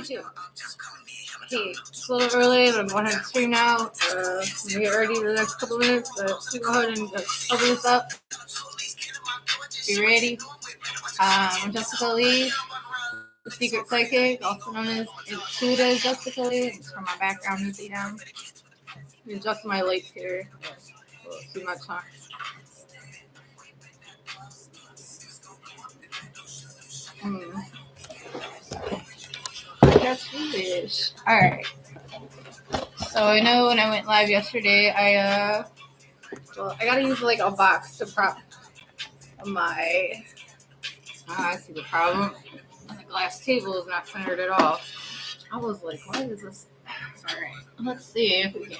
you too. Okay, it's a little early, but I'm going ahead and stream now. We get ready for the next couple minutes, but we go ahead and just open this up. Be ready. I'm Jessica Lee, the Secret Psychic, also known as Intuitive Jessica Lee. It's from my background, you see down. Adjust my lights here. A little too much, huh? I guess foolish. Alright. So I know when I went live yesterday, I gotta use like a box to prop my. I see the problem. The glass table is not centered at all. I was like, why is this? Alright, let's see if we can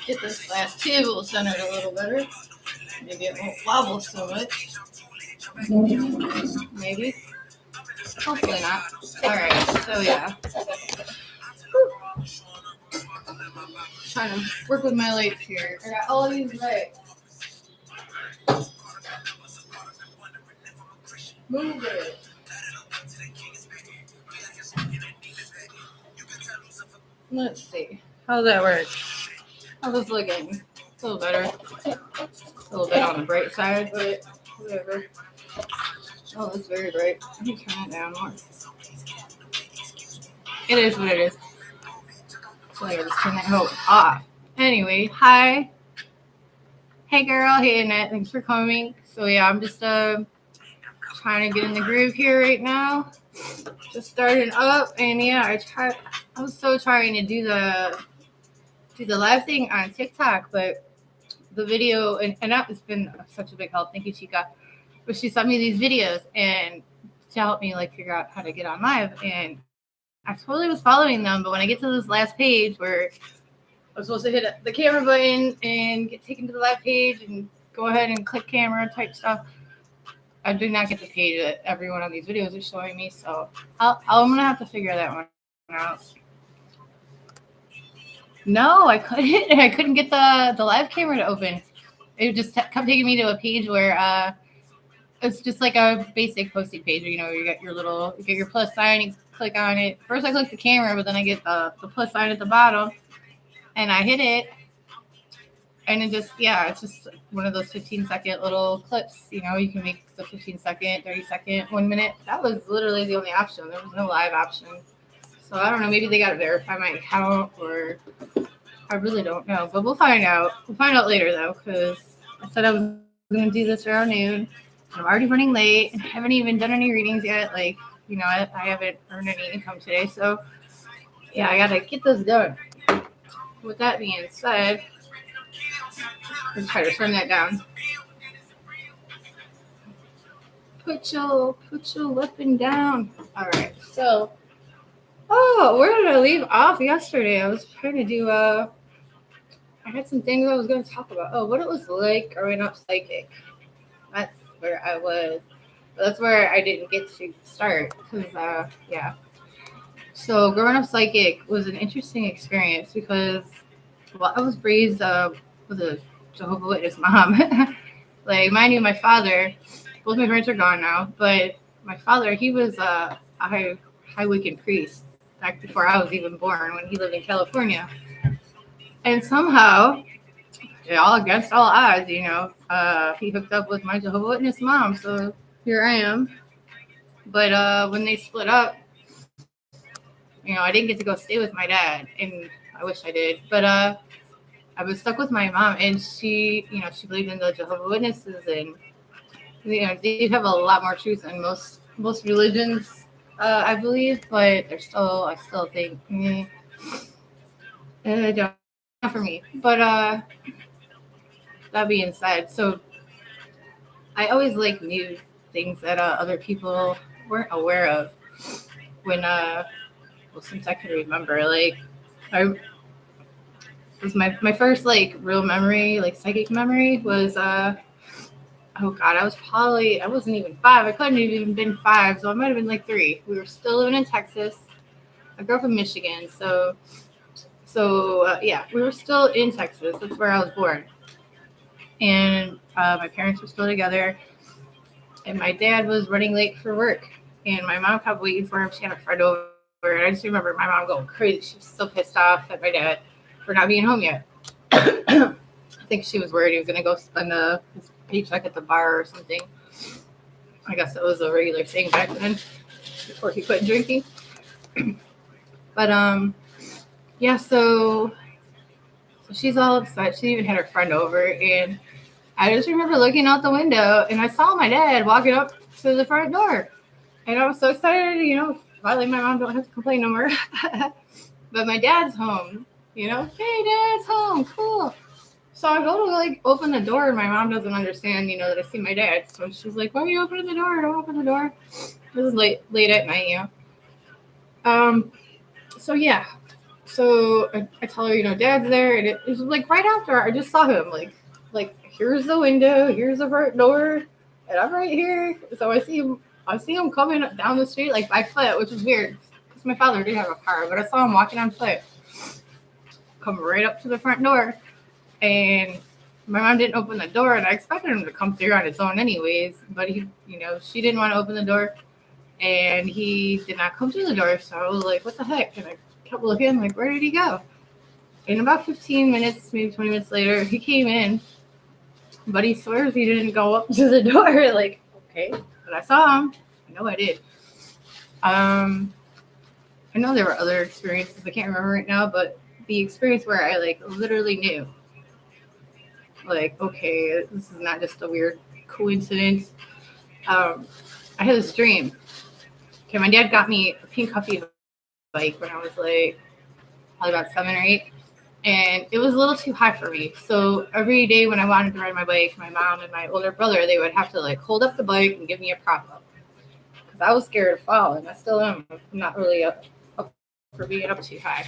get this glass table centered a little better. Maybe it won't wobble so much. Maybe. Hopefully not. Alright, so yeah. Trying to work with my lights here. I got all these lights. Move it. Let's see. How's that work? How's this looking? A little better. A little bit on the bright side, but whatever. Oh, it's very bright. Let me turn it down more. It is what it is. So I just turn that hoe off. Anyway, hi. Hey girl, hey Annette, thanks for coming. So yeah, I'm just trying to get in the groove here right now. Just starting up, and yeah, I was so trying to do the live thing on TikTok, but the video and that has been such a big help. Thank you, Chica. But she sent me these videos and to help me like figure out how to get on live, and I totally was following them, but when I get to this last page where I'm supposed to hit the camera button and get taken to the live page and go ahead and click camera type stuff, I did not get the page that every one of these videos is showing me, so I'm gonna have to figure that one out. No, I couldn't. I couldn't get the live camera to open. It just kept taking me to a page where it's just like a basic posting page. You know, you get your plus sign, you click on it. First, I click the camera, but then I get the plus sign at the bottom, and I hit it, and it just it's just one of those 15-second little clips. You know, you can make the 15-second, 30-second, 1 minute. That was literally the only option. There was no live option. So I don't know. Maybe they got to verify my account, or I really don't know. But we'll find out. We'll find out later, though, because I said I was going to do this around noon. I'm already running late and haven't even done any readings yet. Like, you know, I haven't earned any income today. So, yeah, I got to get this done. With that being said, let's try to turn that down. Put your weapon down. All right. So, where did I leave off yesterday? I was trying to do I had some things I was going to talk about. Oh, what it was like growing up psychic. That's where I was. But that's where I didn't get to start. Because, yeah. So growing up psychic was an interesting experience because, well, I was raised with a Jehovah's Witness mom. Like, mind you, my father, both my parents are gone now, but my father, he was a high Wiccan priest back before I was even born when he lived in California. And somehow, all against all odds, you know, he hooked up with my Jehovah's Witness mom, so here I am. But when they split up, you know, I didn't get to go stay with my dad, and I wish I did. But I was stuck with my mom, and she, you know, she believed in the Jehovah's Witnesses, and you know, they have a lot more truth than most religions, I believe. But I still think, don't not for me. But that being said, so I always like knew things that other people weren't aware of when well, since I can remember, like I was my first like real memory, like psychic memory was oh god, I wasn't even 5. I couldn't have even been 5, so I might have been like 3. We were still living in Texas. I grew up in Michigan, so yeah, we were still in Texas. That's where I was born, and my parents were still together, and my dad was running late for work, and my mom kept waiting for him. She had a friend over, And I just remember my mom going crazy. She was so pissed off at my dad for not being home yet. I think she was worried he was going to go spend his paycheck at the bar or something. I guess it was a regular thing back then before he quit drinking. But yeah, so she's all upset. She even had her friend over, and I just remember looking out the window, and I saw my dad walking up to the front door, and I was so excited. Finally my mom don't have to complain no more. But my dad's home. Hey, Dad's home. Cool. So I go to open the door, and my mom doesn't understand, that I see my dad. So she's like, "Why are you opening the door? Don't open the door." This is late at night, So yeah. So I tell her, Dad's there, and it was right after I just saw him, here's the window, here's the front door, and I'm right here. So I see him coming down the street by foot, which is weird because my father did have a car, but I saw him walking on foot, come right up to the front door, and my mom didn't open the door, and I expected him to come through on his own anyways, but she didn't want to open the door, and he did not come through the door. So I was like, what the heck? And I kept looking, where did he go? And about 15 minutes, maybe 20 minutes later, he came in, but he swears he didn't go up to the door. Okay, but I saw him. I know I did. I know there were other experiences I can't remember right now, but the experience where I literally knew, okay, this is not just a weird coincidence. I had this dream. Okay, my dad got me a pink Huffy bike when I was probably about 7 or 8, and it was a little too high for me. So every day when I wanted to ride my bike, my mom and my older brother, they would have to hold up the bike and give me a prop up because I was scared of falling. I still am. I'm not really up for being up too high.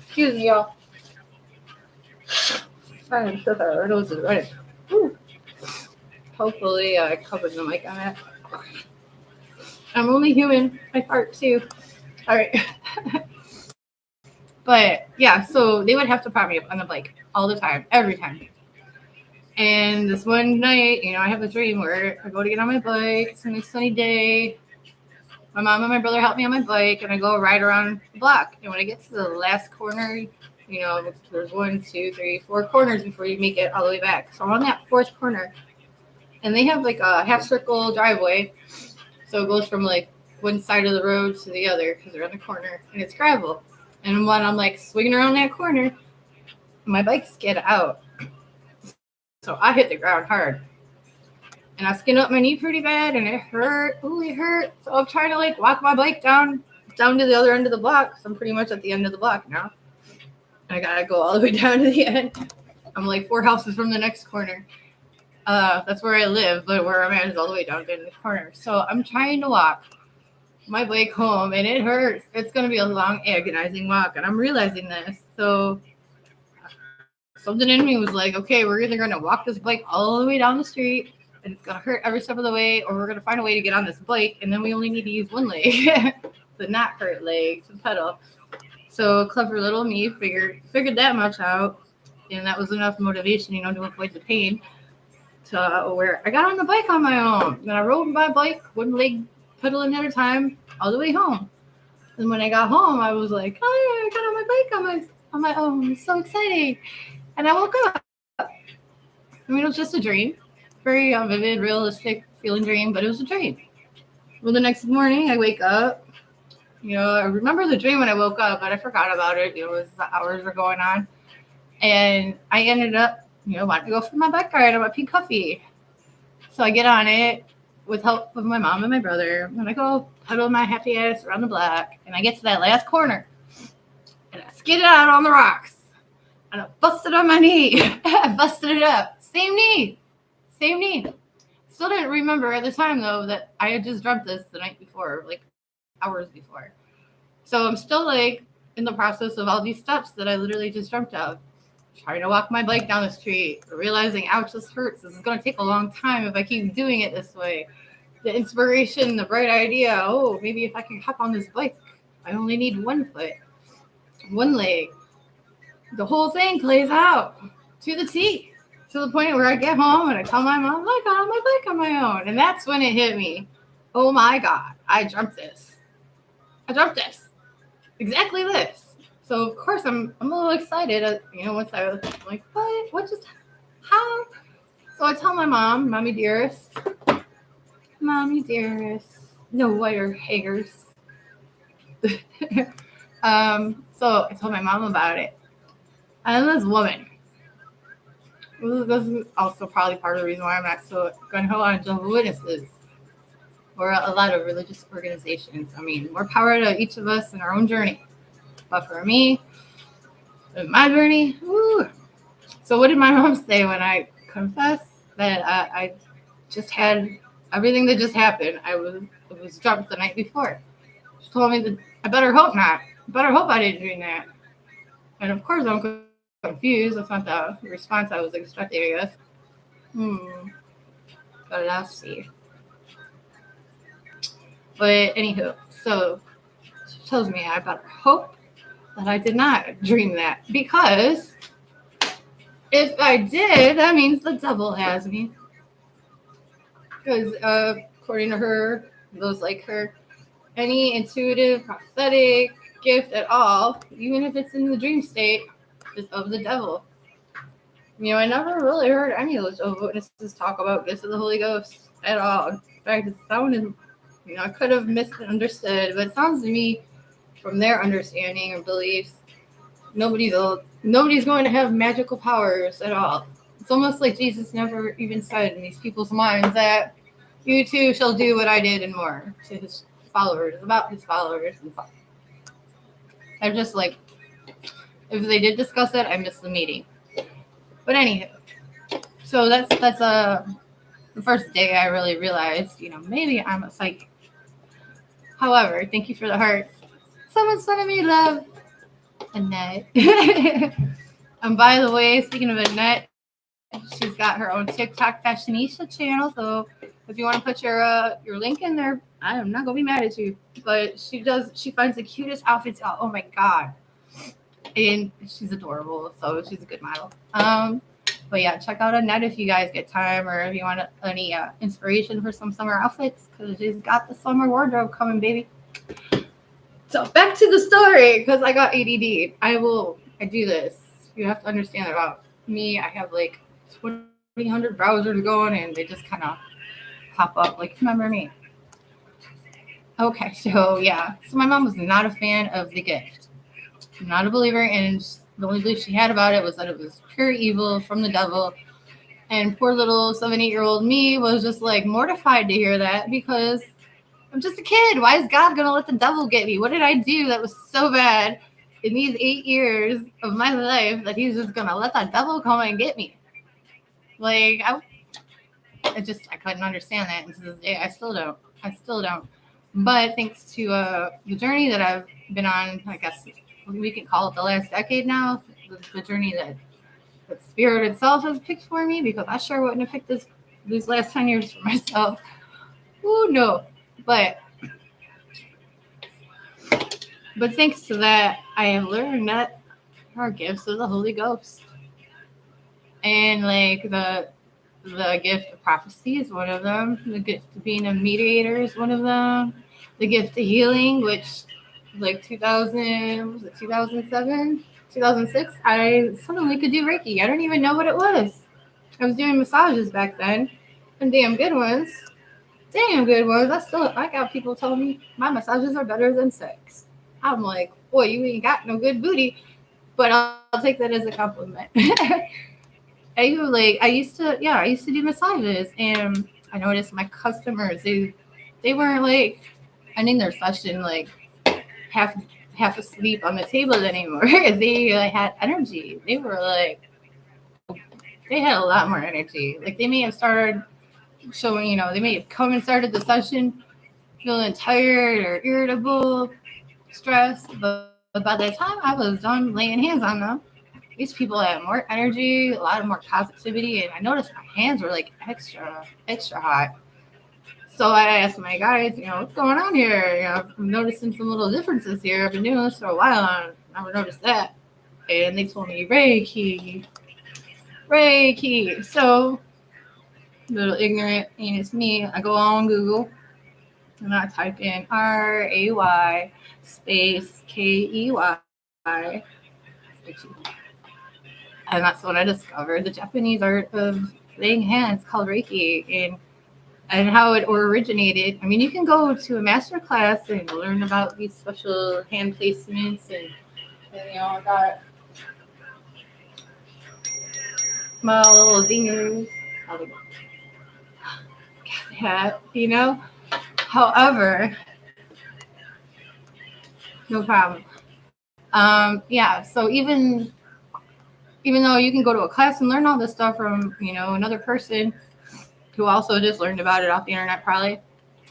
Excuse me, y'all. I'm so sorry. Our nose is running. Hopefully I covered the mic on that. I'm only human. I fart too. All right. But yeah, so they would have to prop me up on the bike all the time, every time. And this one night, I have a dream where I go to get on my bike. It's a nice sunny day. My mom and my brother help me on my bike, and I go ride around the block. And when I get to the last corner, there's 1, 2, 3, 4 corners before you make it all the way back. So I'm on that 4th corner, and they have a half circle driveway. So it goes from one side of the road to the other because they're on the corner, and it's gravel. And when I'm swinging around that corner, my bike skid out. So I hit the ground hard. And I skinned up my knee pretty bad, and it hurt. Ooh, it hurt. So I'm trying to walk my bike down to the other end of the block. So I'm pretty much at the end of the block now. I gotta go all the way down to the end. I'm 4 houses from the next corner. That's where I live, but where I'm at is all the way down to the corner. So I'm trying to walk my bike home, and it hurts. It's going to be a long, agonizing walk, and I'm realizing this. So something in me was okay, we're either going to walk this bike all the way down the street, and it's going to hurt every step of the way, or we're going to find a way to get on this bike, and then we only need to use one leg, the not hurt leg, to pedal. So clever little me figured that much out, and that was enough motivation, to avoid the pain, to where I got on the bike on my own, and I rode my bike, one leg pedaling at a time, all the way home. And when I got home, I was like, "Oh yeah, I got on my bike on my own. It's so exciting!" And I woke up. I mean, it was just a dream, very vivid, realistic feeling dream, but it was a dream. Well, the next morning, I wake up. I remember the dream when I woke up, but I forgot about it. As the hours were going on, and I ended up, wanting to go for my bike ride on my pink Huffy. So I get on it with help of my mom and my brother, and I go pedal my happy ass around the block, and I get to that last corner, and I skidded out on the rocks, and I busted on my knee. I busted it up. Same knee. Still didn't remember at the time, though, that I had just dreamt this the night before, hours before. So I'm still, in the process of all these steps that I literally just dreamt of. Trying to walk my bike down the street, realizing, ouch, this hurts. This is going to take a long time if I keep doing it this way. The inspiration, the bright idea, oh, maybe if I can hop on this bike, I only need one foot, one leg. The whole thing plays out to the T, to the point where I get home and I tell my mom, I got on my bike on my own. And that's when it hit me. Oh my God, I dreamt this. exactly this. So of course I'm a little excited. Once I'm like, what just how? So I tell my mom, mommy dearest, no wire hangers. So I told my mom about it, and this woman. This is also probably part of the reason why I'm not so gung ho on Jehovah's Witnesses or a lot of religious organizations. I mean, more power to each of us in our own journey. But for me, in my journey, woo. So what did my mom say when I confessed that I just had everything that just happened? I was drunk the night before. She told me that I better hope not. I better hope I didn't do that. And of course, I'm confused. That's not the response I was expecting, I guess. But I'll see. But anywho, so she tells me I better hope that I did not dream that, because if I did, that means the devil has me. Because according to her, those like her, any intuitive, prophetic gift at all, even if it's in the dream state, is of the devil. I never really heard any of those witnesses talk about gifts of the Holy Ghost at all. In fact, it sounded, I could have misunderstood, but it sounds to me, from their understanding and beliefs, nobody's going to have magical powers at all. It's almost like Jesus never even said in these people's minds that you too shall do what I did and more to his followers, about his followers. I'm just like, if they did discuss it, I missed the meeting. But anywho, so that's the first day I really realized, maybe I'm a psychic. However, thank you for the heart. Someone's sending me love. Annette. And by the way, speaking of Annette, she's got her own TikTok fashionista channel. So if you want to put your link in there, I am not gonna be mad at you. But she finds the cutest outfits out. Oh my god. And she's adorable, so she's a good model. But yeah, check out Annette if you guys get time, or if you want any inspiration for some summer outfits, because she's got the summer wardrobe coming, baby. So back to the story, because I got ADD. I do this. You have to understand about me. I have like 2,000 browsers going, and they just kind of pop up. Like, remember me? Okay, so yeah. So my mom was not a fan of the gift. Not a believer, and the only belief she had about it was that it was pure evil from the devil. And poor little 7-8-year-old me was just like mortified to hear that, because I'm just a kid. Why is God gonna let the devil get me? What did I do that was so bad in these 8 years of my life that he's just gonna let the devil come and get me? Like, I couldn't understand that. And to this day, I still don't. But thanks to the journey that I've been on, I guess we can call it the last decade now, the journey that spirit itself has picked for me, because I sure wouldn't have picked these last 10 years for myself. Ooh, no. But thanks to that, I have learned that there are gifts of the Holy Ghost. And like the gift of prophecy is one of them. The gift of being a mediator is one of them. The gift of healing, which like 2007, 2006, I suddenly could do Reiki. I don't even know what it was. I was doing massages back then, and damn good ones. I got people telling me my massages are better than sex. I'm like, boy, you ain't got no good booty, but I'll take that as a compliment. I used to do massages, and I noticed my customers, they weren't like ending their session like half asleep on the table anymore. They had energy. They had a lot more energy. Like, they may have started showing, they may have come and started the session feeling tired or irritable, stressed, but by the time I was done laying hands on them, these people had more energy, a lot of more positivity, and I noticed my hands were like extra hot. So I asked my guys, what's going on here? I'm noticing some little differences here. I've been doing this for a while, and I never noticed that. And they told me Reiki. So, a little ignorant, and it's me. I go on Google, And I type in RAY space KEY. And that's when I discovered the Japanese art of laying hands called Reiki and how it originated. I mean, you can go to a master class and learn about these special hand placements and I got my little dingers. Hat. However, no problem. Yeah. So even though you can go to a class and learn all this stuff from another person who also just learned about it off the internet, probably.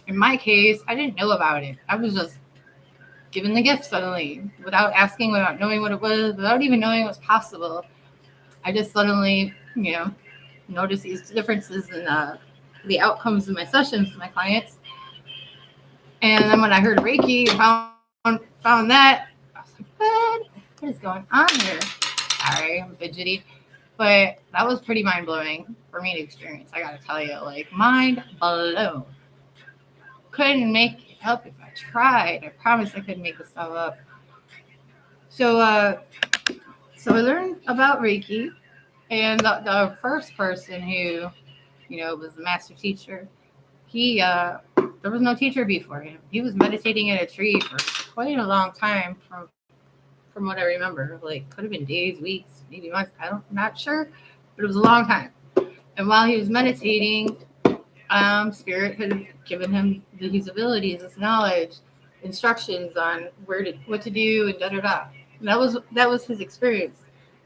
In my case, I didn't know about it. I was just given the gift suddenly, without asking, without knowing what it was, without even knowing it was possible. I just suddenly, noticed these differences in the outcomes of my sessions with my clients. And then when I heard Reiki, found that, I was like, what is going on here? Sorry, I'm fidgety. But that was pretty mind-blowing for me to experience, I gotta tell you. Like, mind blown. Couldn't make it up if I tried. I promise I couldn't make this stuff up. So I learned about Reiki, and the first person who, was the master teacher, there was no teacher before him. He was meditating in a tree for quite a long time from what I remember. Like, could have been days, weeks, maybe months. I'm not sure, but it was a long time. And while he was meditating, Spirit had given him these abilities, this knowledge, instructions on what to do, and da da da. And that was his experience.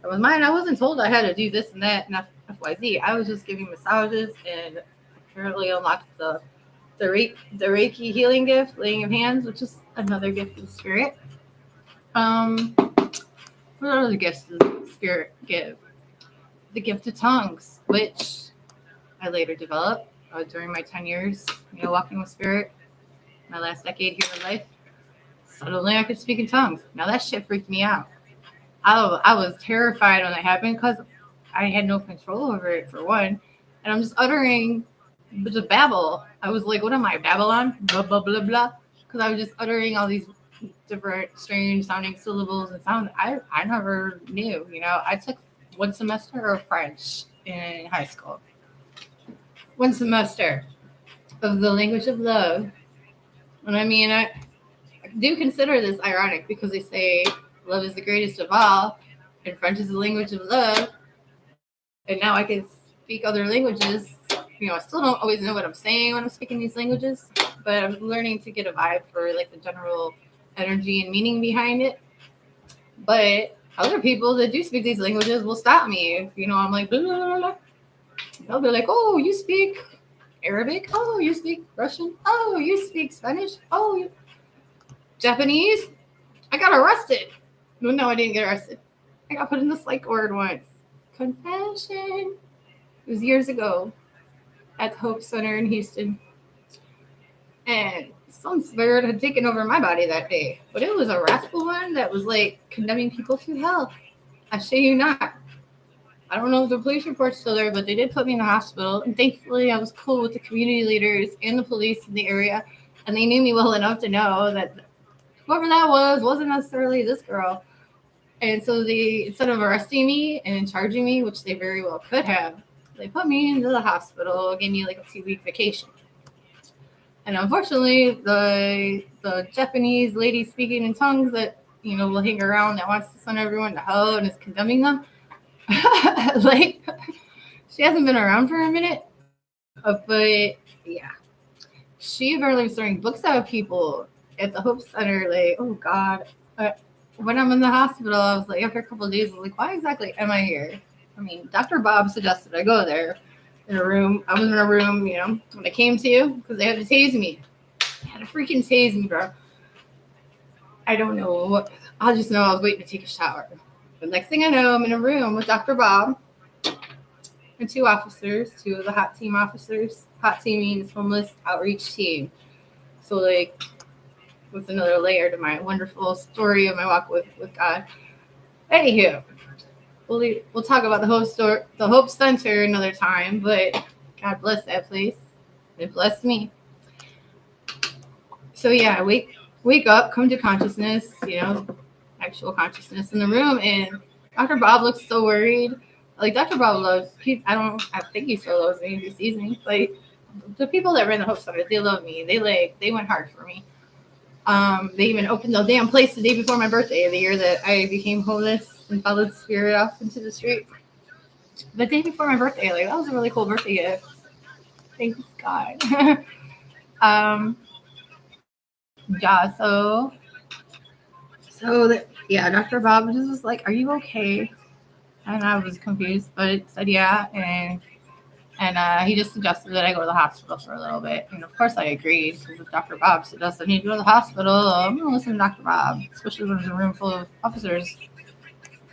And with mine, I wasn't told I had to do this and that and XYZ. I was just giving massages and apparently unlocked the Reiki healing gift, laying of hands, which is another gift of Spirit. What other gifts does Spirit give? The gift of tongues, which I later developed during my 10 years, walking with Spirit, my last decade here in life. Suddenly I could speak in tongues. Now that shit freaked me out. I was terrified when that happened because I had no control over it, for one. And I'm just uttering the babble. I was like, what am I, Babylon? Blah, blah, blah, blah. Because I was just uttering all these different strange sounding syllables and sounds I never knew. I took one semester of French in high school. One semester of the language of love. And I mean, I do consider this ironic because they say love is the greatest of all, and French is the language of love. And now I can speak other languages. I still don't always know what I'm saying when I'm speaking these languages, but I'm learning to get a vibe for like the general energy and meaning behind it. But other people that do speak these languages will stop me if I'm like blah, blah, blah, blah. They'll be like, oh, you speak Arabic? Oh, you speak Russian? Oh, you speak Spanish? Oh, Japanese? I got arrested. No, I didn't get arrested. I got put in the psych ward once. Confession. It was years ago at the Hope Center in Houston. And some spirit had taken over my body that day. But it was a wrathful one that was like condemning people to hell. I shit you not. I don't know if the police report's still there, but they did put me in the hospital. And thankfully, I was cool with the community leaders and the police in the area. And they knew me well enough to know that whoever that wasn't necessarily this girl. And so they, instead of arresting me and charging me, which they very well could have, they put me into the hospital, gave me like a 2-week vacation. And unfortunately, the Japanese lady speaking in tongues that, will hang around that wants to send everyone to hell and is condemning them, like, she hasn't been around for a minute, but yeah. She apparently was throwing books at people at the Hope Center, like, oh God. When I'm in the hospital, I was like, after a couple of days, I was like, why exactly am I here? I mean, Dr. Bob suggested I go there in a room. I was in a room, when I came to, because they had to tase me. They had to freaking tase me, bro. I don't know what. I just know I was waiting to take a shower. The next thing I know, I'm in a room with Dr. Bob and 2 officers, 2 of the hot team officers. Hot team means homeless outreach team. So, like, with another layer to my wonderful story of my walk with God. Anywho, we'll talk about the Hope Center another time, but God bless that place. It blessed me. So yeah, I wake up, come to consciousness, actual consciousness in the room, and Dr. Bob looks so worried. Like Dr. Bob loves. I think he still loves me. He sees me. Like the people that ran the Hope Center, they love me. They went hard for me. They even opened the damn place the day before my birthday, the year that I became homeless and followed spirit off into the street. The day before my birthday, like that was a really cool birthday gift. Thanks God. Yeah. Yeah, Dr. Bob just was like, "Are you okay?" And I was confused, but it said yeah, and he just suggested that I go to the hospital for a little bit. And of course I agreed, because if Dr. Bob suggested me to go to the hospital, I'm going to listen to Dr. Bob, especially when there's a room full of officers.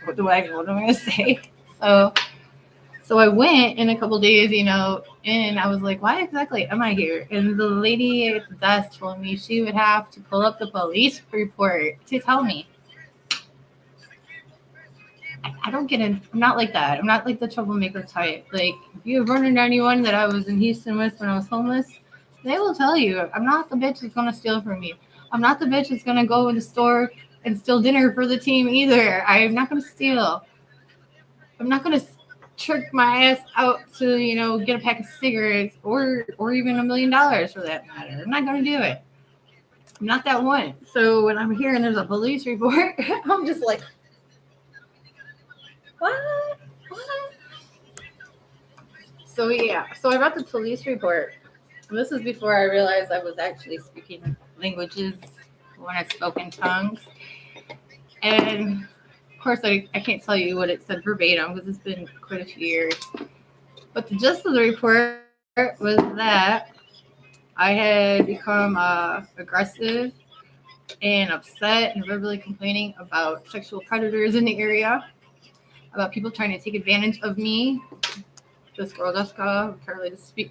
What am I going to say? So I went in a couple days, and I was like, why exactly am I here? And the lady at the desk told me she would have to pull up the police report to tell me. I don't get it. I'm not like that. I'm not like the troublemaker type. Like, if you have run into anyone that I was in Houston with when I was homeless, they will tell you, I'm not the bitch that's going to steal from you. I'm not the bitch that's going to go in the store and steal dinner for the team either. I'm not going to steal. I'm not going to trick my ass out to, get a pack of cigarettes or even $1 million for that matter. I'm not going to do it. I'm not that one. So when I'm here and there's a police report, I'm just like, what? So I got the police report. And this is before I realized I was actually speaking languages when I spoke in tongues. And of course, I can't tell you what it said verbatim because it's been quite a few years. But the gist of the report was that I had become aggressive and upset and verbally complaining about sexual predators in the area, about people trying to take advantage of me. This girl, Jessica,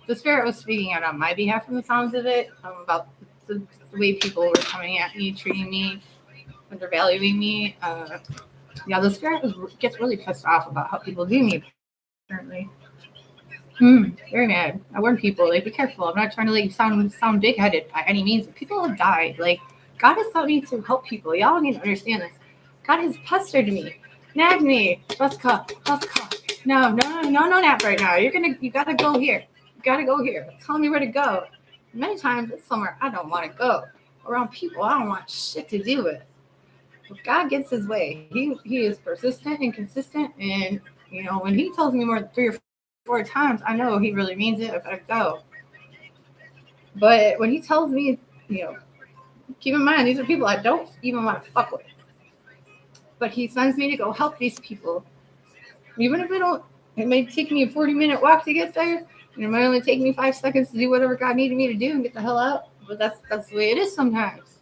the spirit was speaking out on my behalf from the sounds of it, about the way people were coming at me, treating me, undervaluing me. The spirit gets really pissed off about how people do me, apparently. Very mad. I warn people, like, be careful. I'm not trying to sound big-headed by any means. People have died. Like, God has taught me to help people. Y'all need to understand this. God has pestered me, nagged me. Jessica. No, nap right now. You gotta go here. You gotta go here. Tell me where to go. Many times it's somewhere I don't want to go. Around people I don't want shit to do with. But God gets his way. He is persistent and consistent, and when he tells me more than 3 or 4 times, I know he really means it. I better go. But when he tells me, keep in mind these are people I don't even want to fuck with. But he sends me to go help these people. Even if it may take me a 40-minute walk to get there, and it might only take me 5 seconds to do whatever God needed me to do and get the hell out. But that's the way it is sometimes.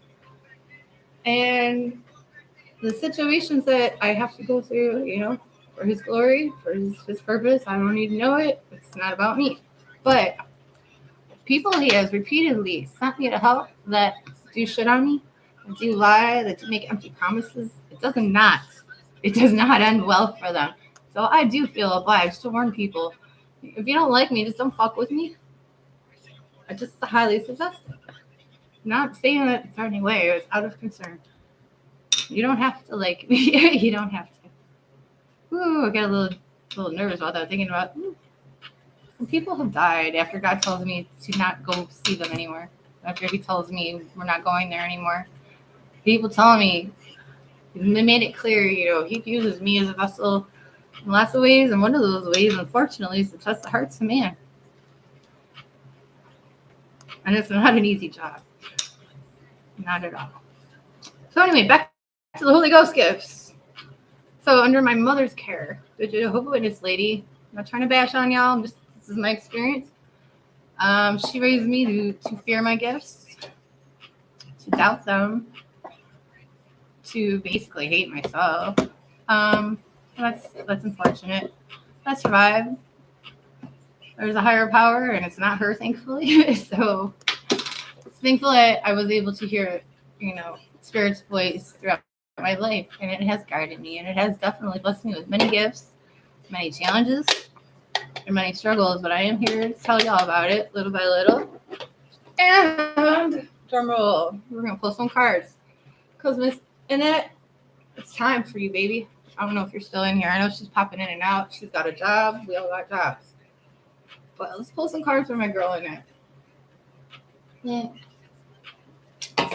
And the situations that I have to go through, for his glory, for his purpose, I don't need to know it. It's not about me. But people he has repeatedly sent me to help that do shit on me, that do lie, that do make empty promises, it does not end well for them. So I do feel obliged to warn people. If you don't like me, just don't fuck with me. I just highly suggest it. I'm not saying that it's any way. It's out of concern. You don't have to like me. You don't have to. Ooh, I got a little nervous about that. Thinking about people have died after God tells me to not go see them anymore. After he tells me we're not going there anymore. People telling me, they made it clear, he uses me as a vessel in lots of ways, and one of those ways, unfortunately, is to test the hearts of man. And it's not an easy job. Not at all. So anyway, back to the Holy Ghost gifts. So under my mother's care, the Jehovah's Witness lady, I'm not trying to bash on y'all, this is my experience. She raised me to fear my gifts, to doubt them, to basically hate myself. That's unfortunate. I survived. There's a higher power, and it's not her, thankfully. So it's thankful that I was able to hear, Spirit's voice throughout my life, and it has guided me, and it has definitely blessed me with many gifts, many challenges, and many struggles. But I am here to tell y'all about it little by little. And drum roll. We're gonna pull some cards. Cause Miss Annette, it's time for you, baby. I don't know if you're still in here. I know she's popping in and out. She's got a job. We all got jobs. But let's pull some cards for my girl Annette.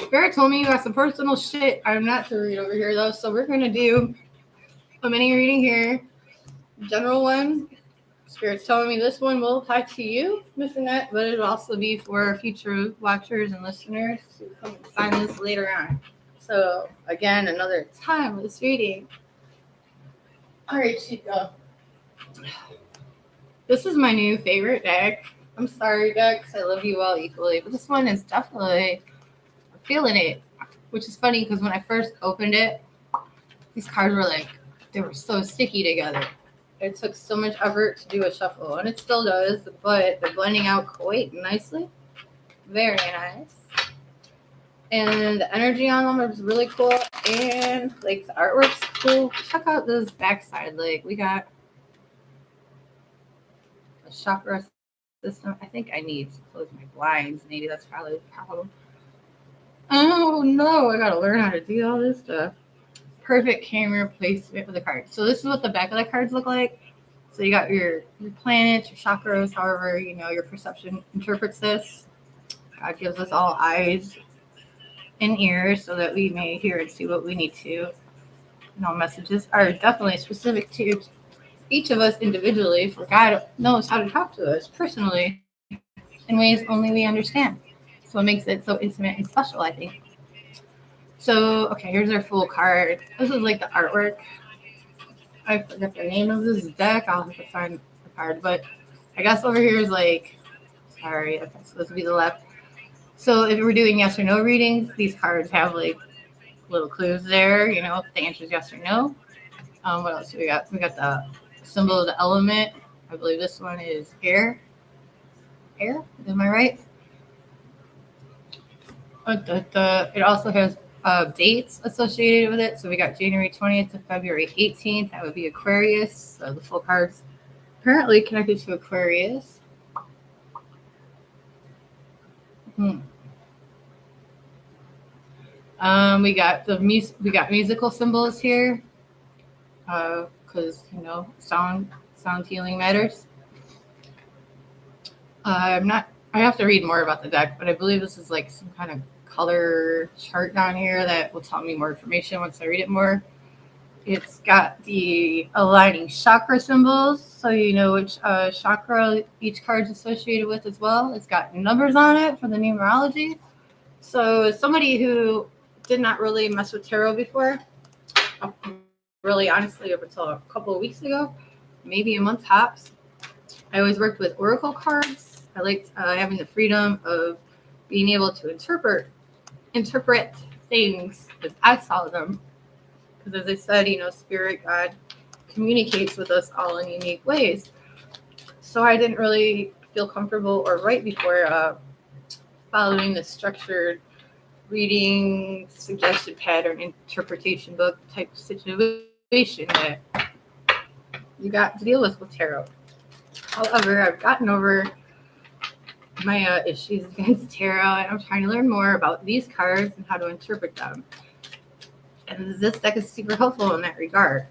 Spirit told me you got some personal shit I'm not to read over here though, so we're gonna do a mini reading here. General one. Spirit's telling me this one will apply to you, Miss Annette, but it'll also be for future watchers and listeners who come and find this later on. So again, another timeless reading. All right, Chico. This is my new favorite deck. I'm sorry, decks. I love you all equally, but this one is definitely feeling it, which is funny because when I first opened it, these cards were like, they were so sticky together. It took so much effort to do a shuffle, and it still does, but they're blending out quite nicely. Very nice. And the energy on them is really cool, and like the artwork's cool. Check out this backside. Like we got a chakra system. I think I need to close my blinds. Maybe that's probably the problem. Oh no, I gotta learn how to do all this stuff. Perfect camera placement for the cards. So this is what the back of the cards look like. So you got your planets, your chakras, however, your perception interprets this. God gives us all eyes and ears so that we may hear and see what we need to. Messages are definitely specific to each of us individually, for God knows how to talk to us personally in ways only we understand. So it makes it so intimate and special, I think. So, okay, here's our full card. This is like the artwork. I forget the name of this deck. I'll have to find the card. But I guess over here is like, sorry, okay, so this would be the left. So if we're doing yes or no readings, these cards have like little clues there, if the answer is yes or no. What else do we got? We got the symbol of the element. I believe this one is air. Air? Am I right? It also has dates associated with it. So we got January 20th to February 18th. That would be Aquarius. So the full card's apparently connected to Aquarius. We got musical symbols here because sound healing matters. I have to read more about the deck, but I believe this is like some kind of color chart down here that will tell me more information once I read it more. It's got the aligning chakra symbols, so you know which chakra each card is associated with as well. It's got numbers on it for the numerology. So as somebody who did not really mess with tarot before, really honestly up until a couple of weeks ago, maybe a month tops, I always worked with oracle cards. I liked having the freedom of being able to interpret things as I saw them. Because as I said, Spirit, God communicates with us all in unique ways. So I didn't really feel comfortable or right before following the structured reading, suggested pattern, interpretation book type situation that you got to deal with tarot. However, I've gotten over my issues against tarot, and I'm trying to learn more about these cards and how to interpret them. And this deck is super helpful in that regard.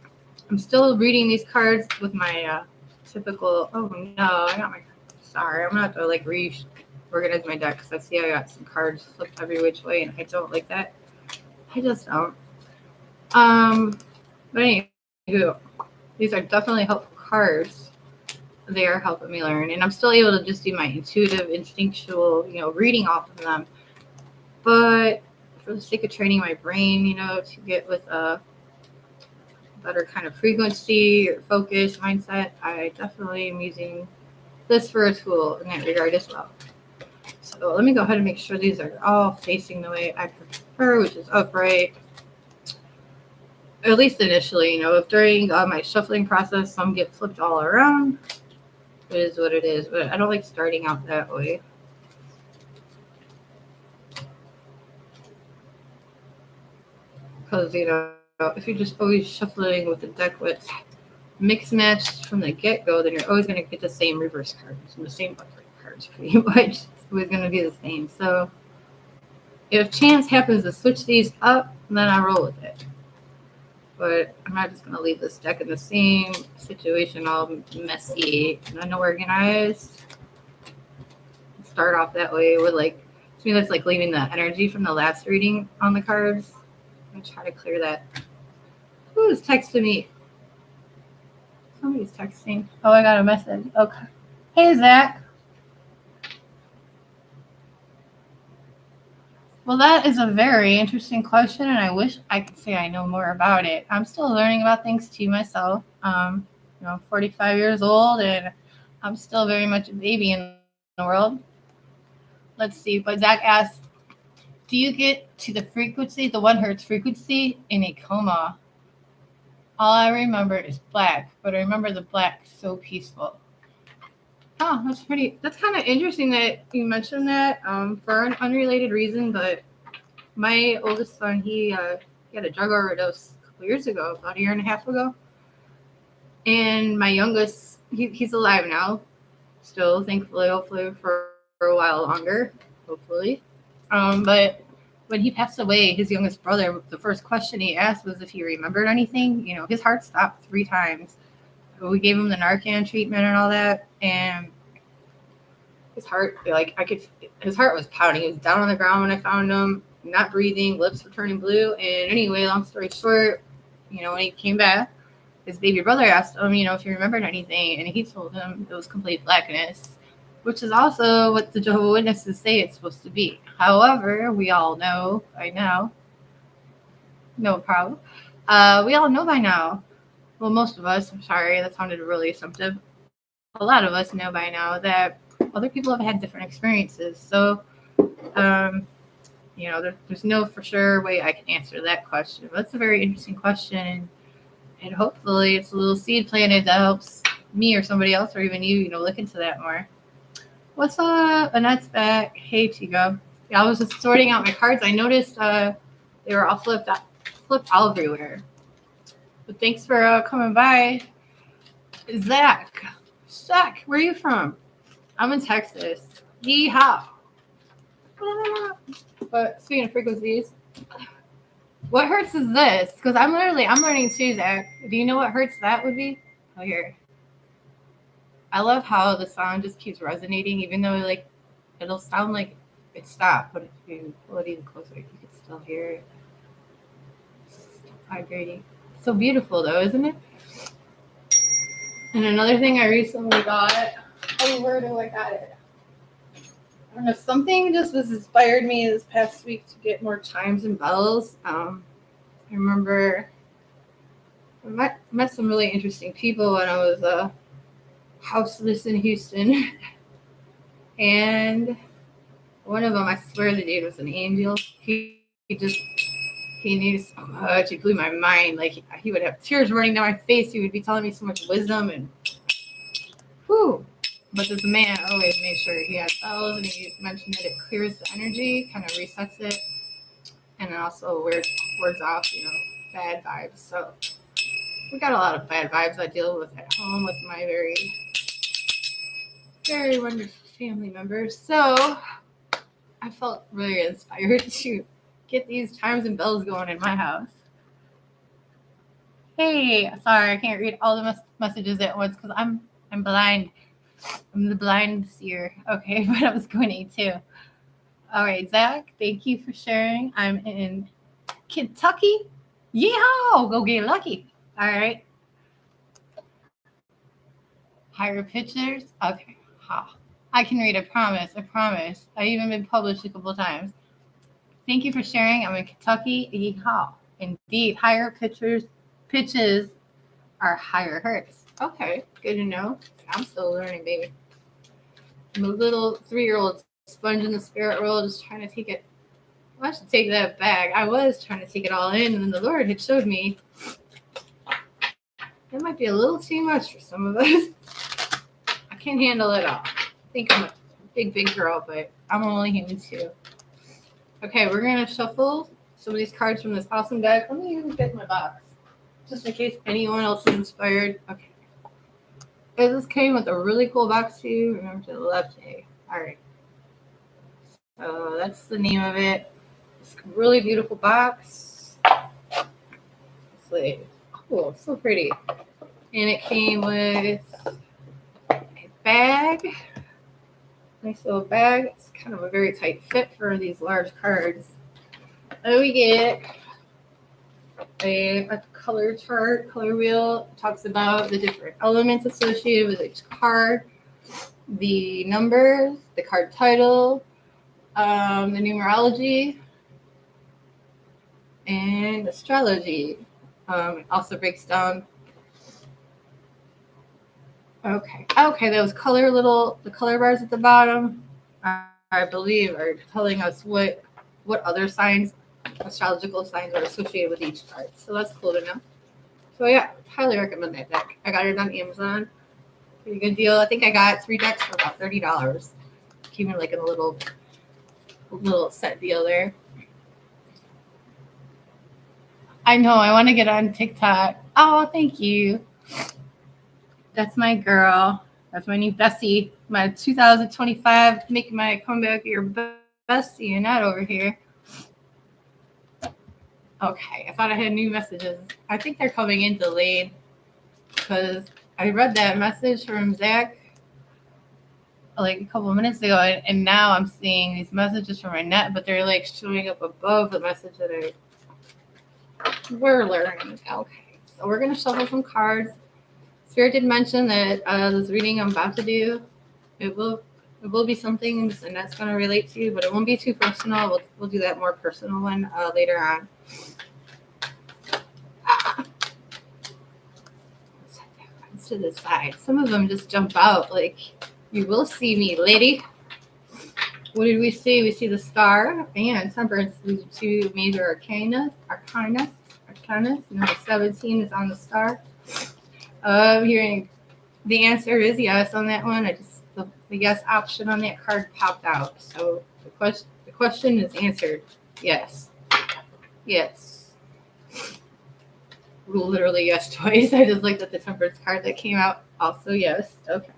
I'm still reading these cards with my typical, oh no, I got my, sorry, I'm going to have to like reorganize my deck because I see I got some cards flipped every which way, and I don't like that. I just don't. But anyway, these are definitely helpful cards. They are helping me learn, and I'm still able to just do my intuitive, instinctual, reading off of them. But for the sake of training my brain, to get with a better kind of frequency or focus mindset, I definitely am using this for a tool in that regard as well. So let me go ahead and make sure these are all facing the way I prefer, which is upright. At least initially, if during my shuffling process some get flipped all around, it is what it is. But I don't like starting out that way. Because, if you're just always shuffling with the deck with mix match from the get-go, then you're always going to get the same reverse cards and the same upright cards pretty much. It's always going to be the same. So if chance happens to switch these up, then I roll with it. But I'm not just gonna leave this deck in the same situation, all messy and unorganized. Start off that way with like, to me that's like leaving the energy from the last reading on the cards. I'm gonna try to clear that. Who's texting me? Somebody's texting. Oh, I got a message. Okay. Hey, Zach. Well, that is a very interesting question, and I wish I could say I know more about it. I'm still learning about things too myself. I'm 45 years old, and I'm still very much a baby in the world. Let's see. But Zach asked, do you get to the frequency, the 1 hertz frequency, in a coma? All I remember is black, but I remember the black so peaceful. Oh, that's kind of interesting that you mentioned that for an unrelated reason, but my oldest son, he had a drug overdose a couple years ago, about a year and a half ago. And my youngest, he's alive now, still, thankfully, hopefully for a while longer, hopefully. But when he passed away, his youngest brother, the first question he asked was if he remembered anything. His heart stopped 3 times. We gave him the Narcan treatment and all that, and his heart, his heart was pounding. He was down on the ground when I found him, not breathing, lips were turning blue. And anyway, long story short, when he came back, his baby brother asked him, if he remembered anything, and he told him it was complete blackness, which is also what the Jehovah's Witnesses say it's supposed to be. However, we all know by now, no problem. We all know by now, well, most of us, I'm sorry, that sounded really assumptive. A lot of us know by now that other people have had different experiences. So, there's no for sure way I can answer that question. But that's a very interesting question. And hopefully it's a little seed planted that helps me or somebody else or even you, look into that more. What's up? Annette's back. Hey, Tigo. Yeah, I was just sorting out my cards. I noticed they were all flipped all everywhere. But thanks for coming by. Zach, where are you from? I'm in Texas. Yeehaw. But speaking of frequencies, what hertz is this? Because I'm learning too, Zach. Do you know what hertz that would be? Oh, here. I love how the sound just keeps resonating, even though it'll sound like it stopped, but if you pull it even closer, you can still hear it. It's still vibrating. So beautiful, though, isn't it? And another thing I recently got. Oh, where do I got it? I don't know. Something just was inspired me this past week to get more chimes and bells. I remember I met some really interesting people when I was houseless in Houston. And one of them, I swear the dude was an angel. He knew so much. It blew my mind. Like, he would have tears running down my face. He would be telling me so much wisdom and whew. But this man always made sure he had bells, and he mentioned that it clears the energy, kind of resets it, and it also wards off, bad vibes. So we got a lot of bad vibes I deal with at home with my very, very wonderful family members. So I felt really inspired to get these chimes and bells going in my house. Hey, sorry, I can't read all the messages at once because I'm blind. I'm the blind seer. Okay, but I was going to. All right, Zach, thank you for sharing. I'm in Kentucky. Yeehaw! Go get lucky. All right. Higher pictures. Okay. Ha. I can read. I promise. I even been published a couple times. Thank you for sharing. I'm in Kentucky. Yeehaw. Indeed, higher pitches are higher hertz. Okay, good to know. I'm still learning, baby. I'm a little 3-year-old sponge in the spirit world, just trying to take it. Well, I should take that back. I was trying to take it all in, and then the Lord had showed me that might be a little too much for some of us. I can't handle it all. I think I'm a big girl, but I'm only human too. Okay, we're going to shuffle some of these cards from this awesome deck. Let me even get my box, just in case anyone else is inspired. Okay. This came with a really cool box too. Remember to the left. All right. So that's the name of it. It's a really beautiful box. It's like, cool, so pretty. And it came with a bag. Nice little bag. It's kind of a very tight fit for these large cards. Then we get a color chart, color wheel. It talks about the different elements associated with each card, the numbers, the card title, the numerology, and astrology. It also breaks down. Okay, those the color bars at the bottom, I believe, are telling us what other signs, astrological signs, are associated with each card. So that's cool to know. So yeah, highly recommend that deck. I got it on Amazon. Pretty good deal. I think I got 3 decks for about $30. Came in like in a little set deal there. I know, I want to get on TikTok. Oh, thank you. That's my girl. That's my new bestie. My 2025 making my comeback your bestie and not over here. Okay, I thought I had new messages. I think they're coming in delayed because I read that message from Zach like a couple of minutes ago, and now I'm seeing these messages from my net, but they're like showing up above the message that we're learning. Okay, so we're gonna shuffle some cards. Spirit did mention that this reading I'm about to do, it will be something and that's going to relate to you, but it won't be too personal. We'll do that more personal one later on. Set that one to the side. Some of them just jump out like, you will see me, lady. What did we see? We see the Star and Temperance, these two major arcana. You know, the 17 is on the Star. Hearing the answer is yes on that one. The yes option on that card popped out. So the question is answered. Yes. Literally yes twice. I just looked at the Temperance card that came out. Also yes. Okay.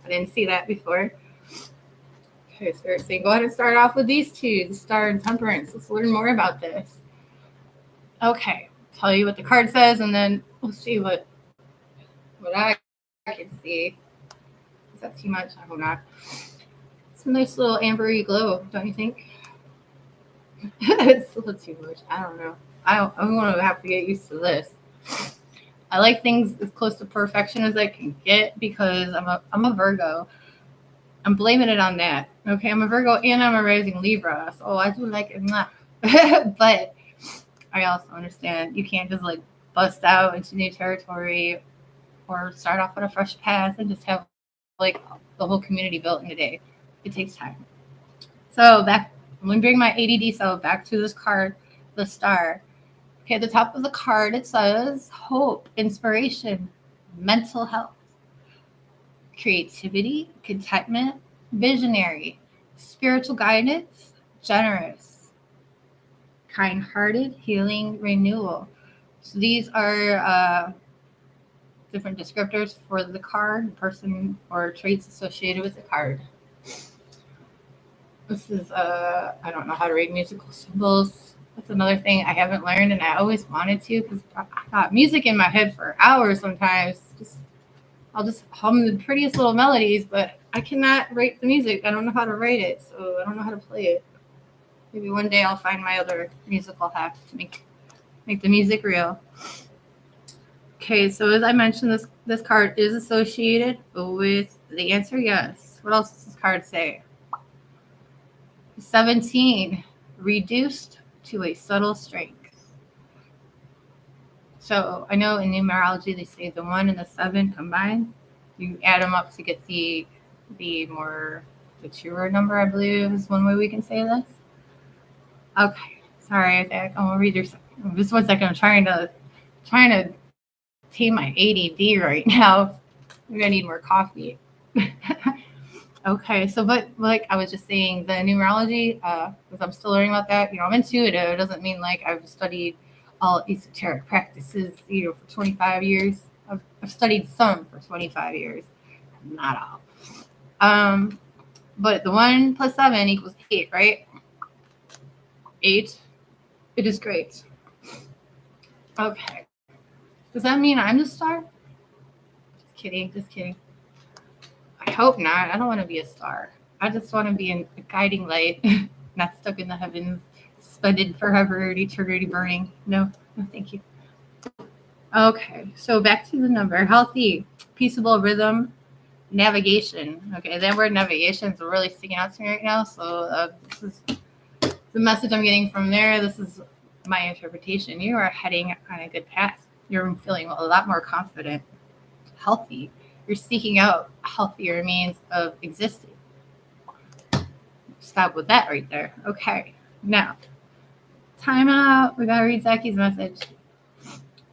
I didn't see that before. Okay, Spirit saying go ahead and start off with these two, the Star and Temperance. Let's learn more about this. Okay. Tell you what the card says, and then we'll see what I can see. Is that too much? I hope not. It's a nice little ambery glow, don't you think? It's a little too much. I don't know. I'm going to have to get used to this. I like things as close to perfection as I can get because I'm a Virgo. I'm blaming it on that. Okay, I'm a Virgo and I'm a rising Libra, so I do like it. But I also understand you can't just like bust out into new territory or start off on a fresh path and just have like the whole community built in a day. It takes time. So I'm going to bring my ADD self back to this card, the Star. Okay, at the top of the card, it says hope, inspiration, mental health, creativity, contentment, visionary, spiritual guidance, generous, kind-hearted, healing, renewal. So these are different descriptors for the card, person, or traits associated with the card. This is, I don't know how to read musical symbols. That's another thing I haven't learned, and I always wanted to because I got music in my head for hours sometimes. I'll just hum the prettiest little melodies, but I cannot write the music. I don't know how to write it, so I don't know how to play it. Maybe one day I'll find my other musical hack to make the music real. Okay, so as I mentioned, this card is associated with the answer yes. What else does this card say? 17, reduced to a subtle strength. So I know in numerology they say the 1 and the 7 combined. You add them up to get the truer number, I believe is one way we can say this. Okay, sorry, I'm gonna read your. Just 1 second. I'm trying to tame my ADD right now. Maybe I need more coffee. Okay, so but like I was just saying, the numerology, because I'm still learning about that. I'm intuitive. It doesn't mean like I've studied all esoteric practices, for 25 years. I've studied some for 25 years, not all. But the 1 plus 7 equals 8, right? 8 It is great. Okay. Does that mean I'm the star? Just kidding. Just kidding. I hope not. I don't want to be a star. I just want to be a guiding light, not stuck in the heavens, suspended forever, eternity burning. No, no, thank you. Okay, so back to the number. Healthy, peaceable rhythm, navigation. Okay, that word navigation is really sticking out to me right now. So this is the message I'm getting from there. This is my interpretation. You are heading on a good path. You're feeling a lot more confident, healthy. You're seeking out healthier means of existing. Stop with that right there. Okay, now, time out. We gotta read Zaki's message.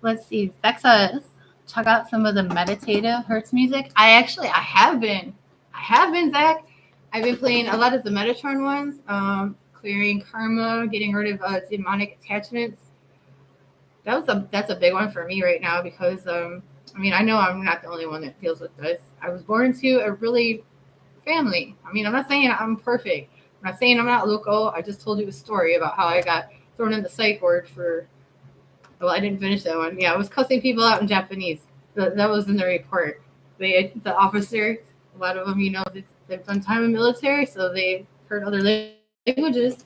Let's see. Zach says, check out some of the meditative Hertz music. I have been, Zach. I've been playing a lot of the Metatron ones, clearing karma, getting rid of demonic attachments. That's a big one for me right now because I know I'm not the only one that deals with this. I was born into a really family. I'm not saying I'm perfect. I'm not saying I'm not local. I just told you a story about how I got thrown in the psych ward for. Well, I didn't finish that one. Yeah, I was cussing people out in Japanese. That was in the report. The officer, a lot of them, they've done time in military, so they heard other languages.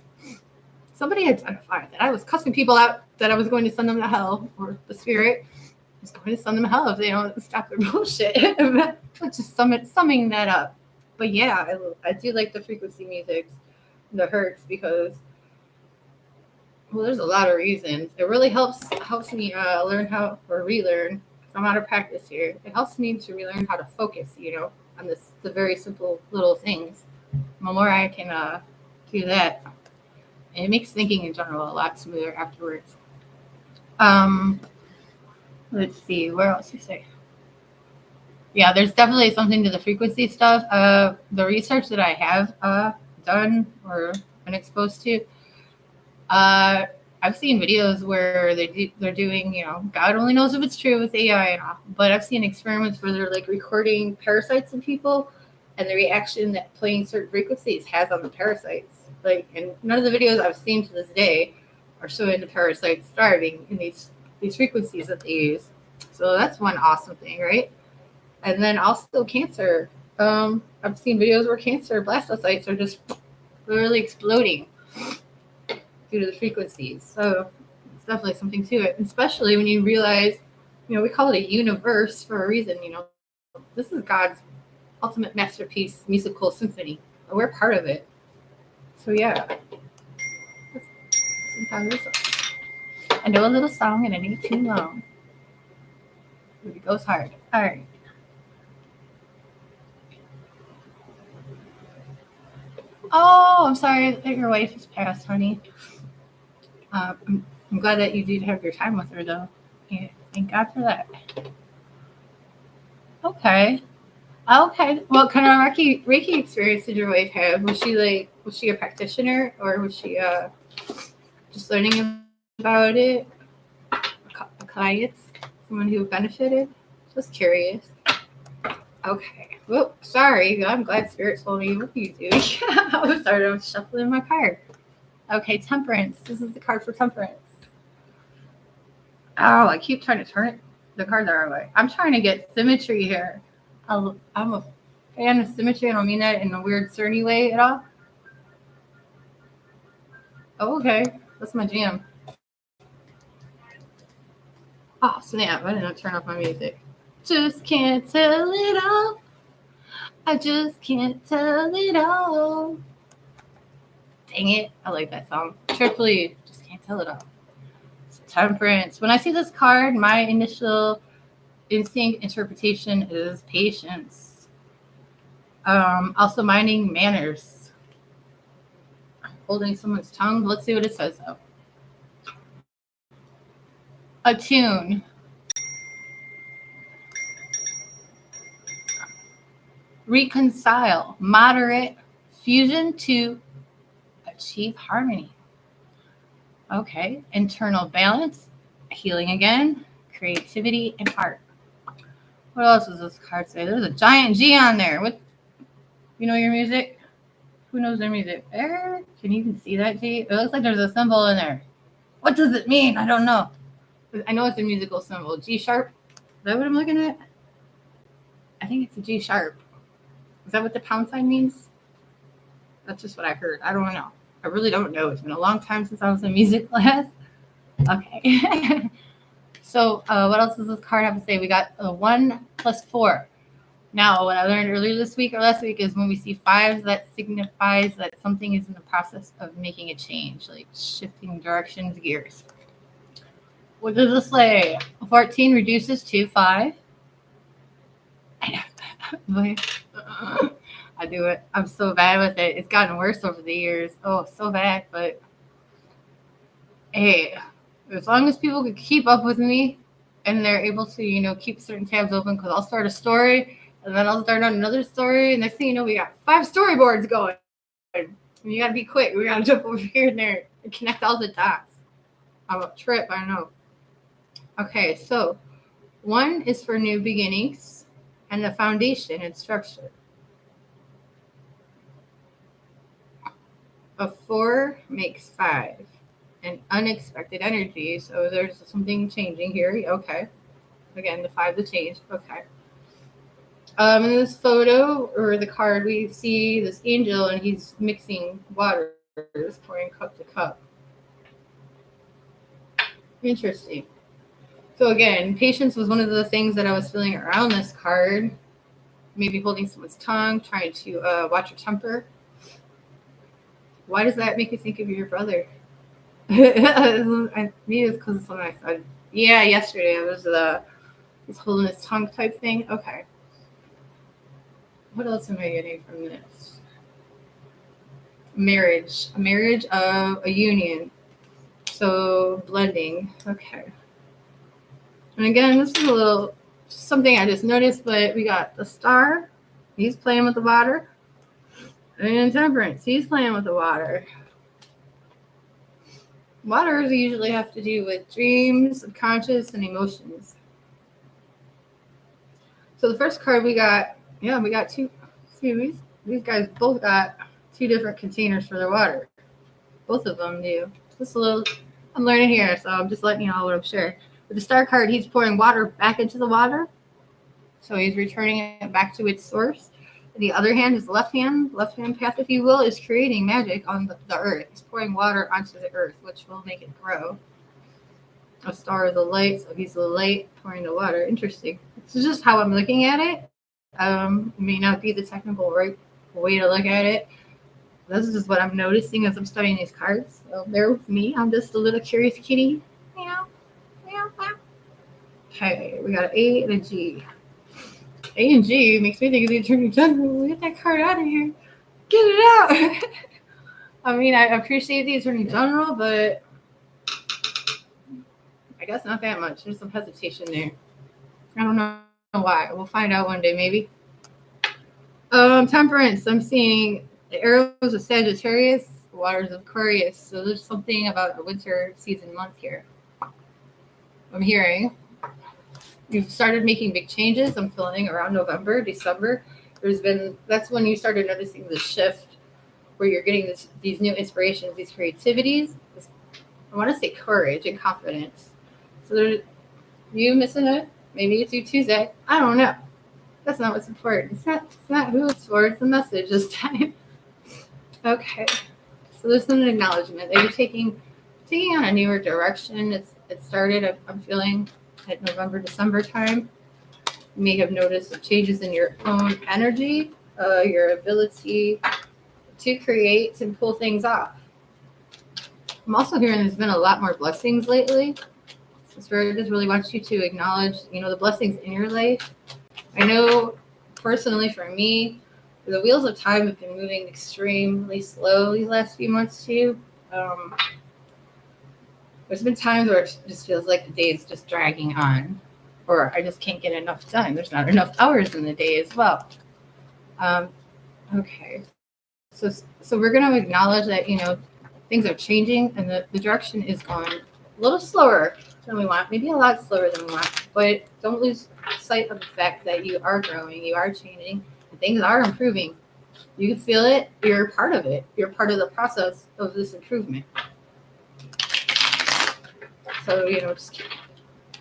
Somebody identified that I was cussing people out, that I was going to send them to hell, or the spirit was going to send them to hell if they don't stop their bullshit. Just summing that up. But yeah, I do like the frequency music, the hertz, because there's a lot of reasons. It really helps me learn how, or relearn. I'm out of practice here. It helps me to relearn how to focus, on the very simple little things. The more I can do that, and it makes thinking in general a lot smoother afterwards. Let's see, where else you say? Yeah, there's definitely something to the frequency stuff. The research that I have done or been exposed to, I've seen videos where they're doing, God only knows if it's true with AI and all, but I've seen experiments where they're like recording parasites in people and the reaction that playing certain frequencies has on the parasites. And none of the videos I've seen to this day are showing the parasites starving in these frequencies that they use. So that's one awesome thing, right? And then also cancer. I've seen videos where cancer blastocytes are just literally exploding due to the frequencies. So it's definitely something to it, especially when you realize, we call it a universe for a reason. This is God's ultimate masterpiece musical symphony. We're part of it. So yeah. Sometimes I know a little song and it ain't too long. It goes hard. All right. Oh, I'm sorry that your wife has passed, honey. I'm glad that you did have your time with her, though. Yeah, thank God for that. Okay. What kind of Reiki experience did your wife have? Was she a practitioner, or was she just learning about it? A client, someone who benefited? Just curious. Okay. Well, sorry. I'm glad Spirit told me. What are you doing? I was shuffling my card. Okay, Temperance. This is the card for Temperance. Oh, I keep trying to turn the card the wrong way. I'm trying to get symmetry here. I'm a fan of symmetry. I don't mean that in a weird CERN way at all. Oh, okay. That's my jam. Oh, snap. I didn't turn off my music. Just can't tell it all. I just can't tell it all. Dang it. I like that song. Triply, just can't tell it all. So Temperance. When I see this card, my initial instinct interpretation is patience. Also minding manners. Holding someone's tongue. Let's see what it says though. Attune. Reconcile. Moderate. Fusion to achieve harmony. Okay. Internal balance. Healing again. Creativity and art. What else does this card say? There's a giant G on there. What? You know your music? Who knows their music? Can you even see that G? It looks like there's a symbol in there. What does it mean? I don't know. I know it's a musical symbol. G sharp. Is that what I'm looking at? I think it's a G sharp. Is that what the pound sign means? That's just what I heard. I don't know. I really don't know. It's been a long time since I was in music class. Okay. So what else does this card have to say? We got a 1 plus 4. Now, what I learned earlier this week or last week is when we see 5s, that signifies that something is in the process of making a change, like shifting directions, gears. What does this say? 14 reduces to 5. I do it. I'm so bad with it. It's gotten worse over the years. Oh, so bad. But hey, as long as people can keep up with me and they're able to, keep certain tabs open, because I'll start a story and then I'll start on another story. And next thing you know, we got 5 storyboards going. And you got to be quick. We got to jump over here and there and connect all the dots. I'm a trip, I know. Okay, so 1 is for new beginnings and the foundation and structure. A 4 makes 5. And unexpected energy. So there's something changing here. Okay. Again, the 5, the change. Okay. In this photo or the card, we see this angel and he's mixing waters, pouring cup to cup. Interesting. So again, patience was one of the things that I was feeling around this card. Maybe holding someone's tongue, trying to watch your temper. Why does that make you think of your brother? Maybe it's because of something I said. Yeah, yesterday I was holding his tongue type thing. Okay. What else am I getting from this? Marriage. A marriage of a union. So blending. Okay. And again, this is a little something I just noticed, but we got the star. He's playing with the water. And temperance. He's playing with the water. Waters usually have to do with dreams, subconscious, and emotions. So the first card we got 2. See, these guys both got 2 different containers for their water. Both of them do. Just a little, I'm learning here, so I'm just letting you know what I'm sharing. With the star card, he's pouring water back into the water. So he's returning it back to its source. And the other hand, his left hand path, if you will, is creating magic on the earth. He's pouring water onto the earth, which will make it grow. A star is a light, so he's the light pouring the water. Interesting. This is just how I'm looking at it. It may not be the technical right way to look at it. This is just what I'm noticing as I'm studying these cards. So bear with me. I'm just a little curious kitty. Meow, meow, meow. Okay, we got an A and a G. A and G makes me think of the Attorney General. Get that card out of here. Get it out. I mean, I appreciate the Attorney General, but I guess not that much. There's some hesitation there. I don't know why. We'll find out one day, maybe. Temperance. I'm seeing the arrows of Sagittarius, waters of Aquarius. So there's something about a winter season month here. I'm hearing. You've started making big changes. I'm feeling around November, December. That's when you started noticing the shift where you're getting these new inspirations, these creativities. I want to say courage and confidence. So you missing it? Maybe it's you Tuesday. I don't know. That's not what's important. It's not who it's for. It's the message this time. Okay. So there's an acknowledgement that you're taking on a newer direction. It started. I'm feeling at November, December time. You may have noticed some changes in your own energy, your ability to create and pull things off. I'm also hearing there's been a lot more blessings lately. So Spirit just really wants you to acknowledge, the blessings in your life. I know personally for me, the wheels of time have been moving extremely slow these last few months too. There's been times where it just feels like the day is just dragging on, or I just can't get enough done. There's not enough hours in the day as well. Okay. So we're going to acknowledge that, things are changing and the direction is going a little slower than we want, maybe a lot slower than we want, but don't lose sight of the fact that you are growing, you are changing, and things are improving. You can feel it. You're part of it. You're part of the process of this improvement. So, just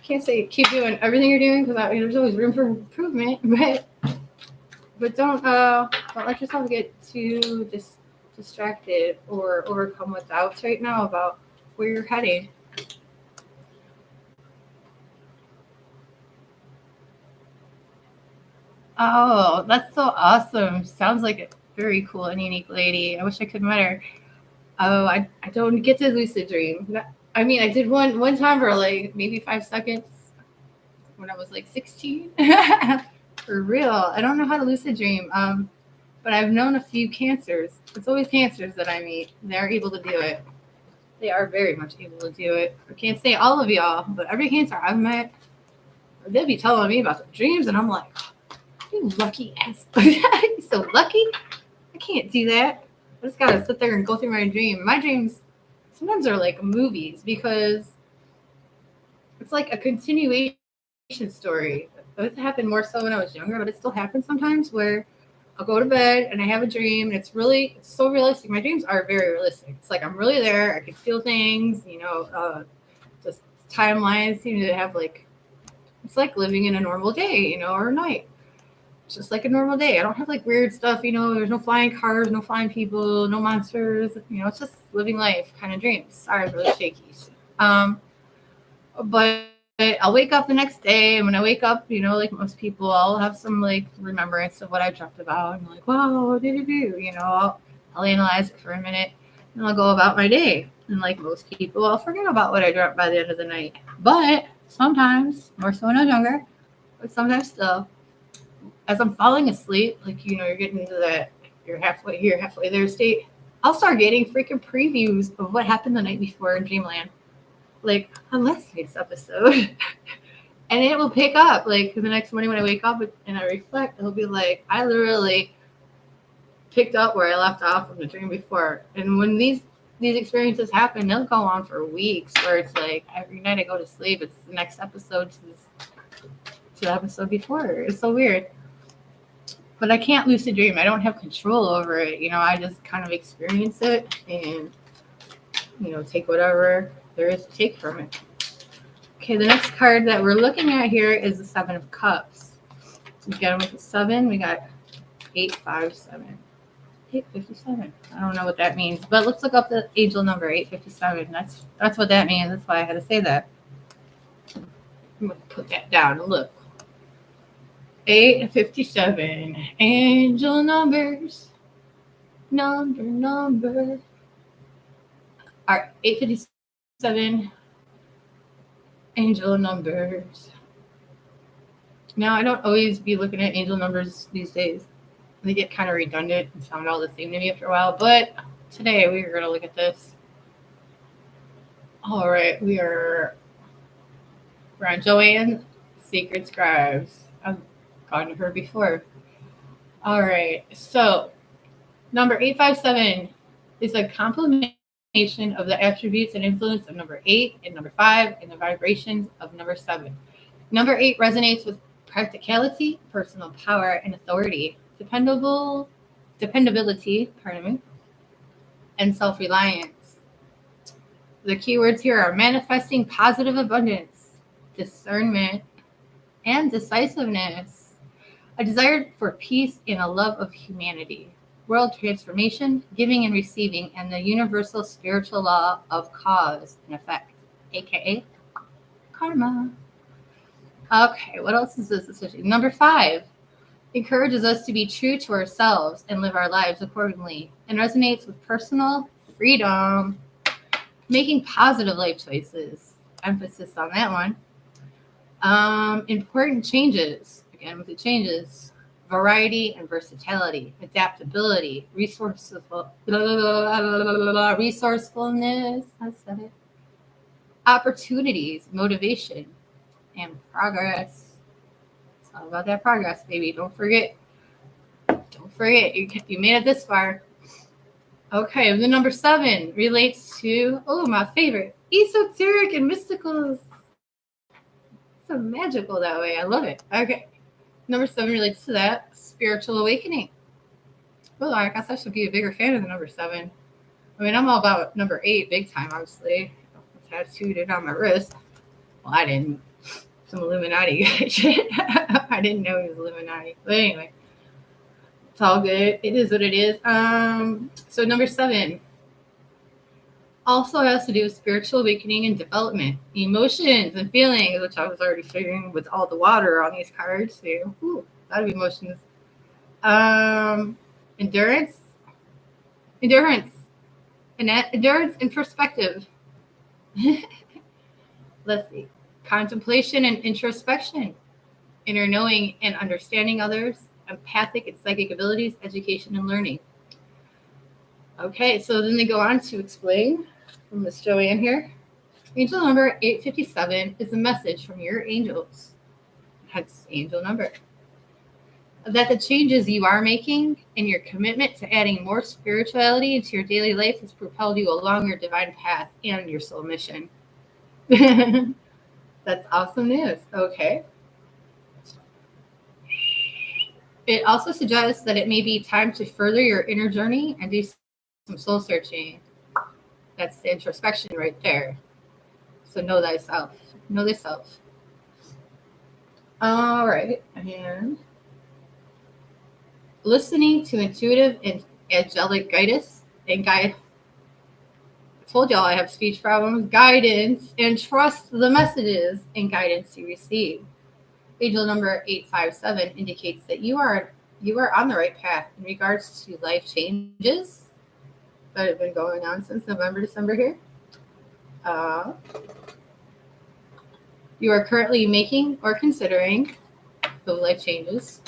can't say keep doing everything you're doing because there's always room for improvement, but don't let yourself get too distracted or overcome with doubts right now about where you're heading. Oh, that's so awesome. Sounds like a very cool and unique lady. I wish I could meet her. Oh, I don't get to lucid dream. I mean, I did one time for like maybe 5 seconds when I was like 16. For real. I don't know how to lucid dream. But I've known a few cancers. It's always cancers that I meet. They're able to do it. They are very much able to do it. I can't say all of y'all, but every cancer I've met, they'll be telling me about their dreams, and I'm like, you lucky ass. You're so lucky. I can't do that. I just gotta sit there and go through my dream. My dreams sometimes are like movies because it's like a continuation story. It happened more so when I was younger, but it still happens sometimes where I'll go to bed and I have a dream and it's so realistic. My dreams are very realistic. It's like I'm really there. I can feel things, just timelines seem to have like, it's like living in a normal day, or a night. It's just like a normal day. I don't have like weird stuff, there's no flying cars, no flying people, no monsters, it's just living life kind of dreams. Sorry, I'm really shaky. But I'll wake up the next day, and when I wake up, like most people, I'll have some like remembrance of what I dreamt about, and I'm like, whoa, what did you do? I'll analyze it for a minute, and I'll go about my day. And like most people, I'll forget about what I dreamt by the end of the night. But sometimes, more so when I was younger, but sometimes still, as I'm falling asleep, like you're getting into that you're halfway here, halfway there state, I'll start getting freaking previews of what happened the night before in Dreamland. Like on last night's episode. And it will pick up like the next morning when I wake up and I reflect, it'll be like I literally picked up where I left off from the dream before. And when these experiences happen, they'll go on for weeks where it's like every night I go to sleep, it's the next episode to the episode before. It's so weird. But I can't lucid dream. I don't have control over it. I just kind of experience it and take whatever there is to take from it. Okay, the next card that we're looking at here is the Seven of Cups. So again, with the 7, we got 857. 857. I don't know what that means, but let's look up the angel number 857. That's what that means. That's why I had to say that. I'm going to put that down and look. 857. Angel numbers. Number. All right, 857. Angel numbers. Now, I don't always be looking at angel numbers these days. They get kind of redundant and sound all the same to me after a while. But today, we are going to look at this. All right, we're on Joanne, Sacred Scribes. I've gone to her before. All right, so number 857 is a complement of the attributes and influence of number 8 and number 5 and the vibrations of number 7. Number 8 resonates with practicality, personal power, and authority, dependability, and self-reliance. The keywords here are manifesting positive abundance, discernment, and decisiveness, a desire for peace and a love of humanity, world transformation, giving and receiving, and the universal spiritual law of cause and effect, aka karma. Okay, what else is this associated? Number 5 encourages us to be true to ourselves and live our lives accordingly, and resonates with personal freedom, making positive life choices. Emphasis on that one. Important changes. Again, with the changes. Variety and versatility, adaptability, resourcefulness, I said it, opportunities, motivation, and progress. It's all about that progress, baby. Don't forget. You made it this far. Okay, the number 7 relates to, my favorite, esoteric and mystical. It's so magical that way. I love it. Okay. Number 7 relates to that, spiritual awakening. Well, I guess I should be a bigger fan of the number 7. I mean, I'm all about number 8 big time, obviously. That's tattooed it on my wrist. Well, I didn't. Some Illuminati shit. I didn't know he was Illuminati. But anyway, it's all good. It is what it is. So number 7 also has to do with spiritual awakening and development, emotions and feelings, which I was already figuring with all the water on these cards. So, a lot of emotions. Endurance, endurance and perspective. Let's see. Contemplation and introspection, inner knowing and understanding others, empathic and psychic abilities, education and learning. Okay, so then they go on to explain from Miss Joanne here. Angel number 857 is a message from your angels, hence angel number, that the changes you are making and your commitment to adding more spirituality into your daily life has propelled you along your divine path and your soul mission. That's awesome news. Okay. It also suggests that it may be time to further your inner journey and do some soul searching. That's the introspection right there. So know thyself. Know thyself. All right. And listening to intuitive and angelic guidance and guide. I told y'all I have speech problems. Guidance and trust the messages and guidance you receive. Angel number 857 indicates that you are on the right path in regards to life changes that have been going on since November, December here. You are currently making or considering those life changes.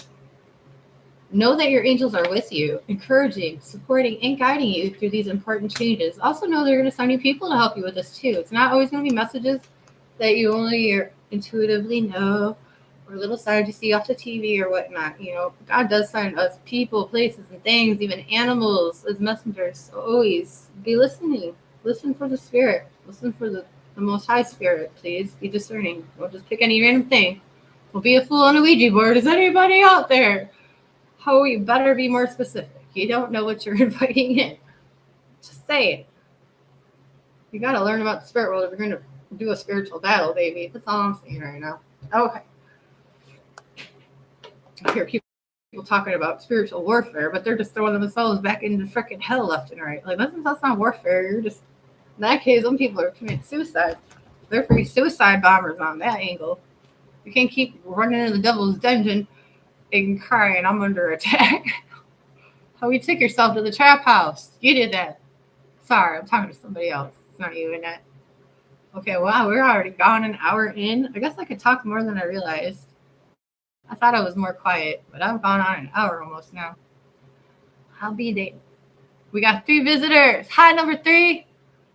Know that your angels are with you, encouraging, supporting, and guiding you through these important changes. Also know they're going to send you people to help you with this too. It's not always going to be messages that you only intuitively know or little signs you see off the TV or whatnot. You know, God does send us people, places, and things, even animals as messengers. So always be listening. Listen for the spirit. Listen for the Most High Spirit, please. Be discerning. Don't just pick any random thing. Don't be a fool on a Ouija board. Is anybody out there? Oh, you better be more specific. You don't know what you're inviting in. Just say it. You got to learn about the spirit world if you're going to do a spiritual battle, baby. That's all I'm saying right now. Okay. I hear people talking about spiritual warfare, but they're just throwing themselves back into freaking hell left and right. Like, that's not warfare. You're just, in that case, some people are committing suicide. They're free suicide bombers on that angle. You can't keep running into the devil's dungeon and crying, I'm under attack. How you took yourself to the trap house. You did that. Sorry, I'm talking to somebody else. It's not you, Annette. Okay, wow, we're already gone an hour in. I guess I could talk more than I realized. I thought I was more quiet, but I've gone on an hour almost now. I'll be there. We got 3 visitors. Hi, number 3.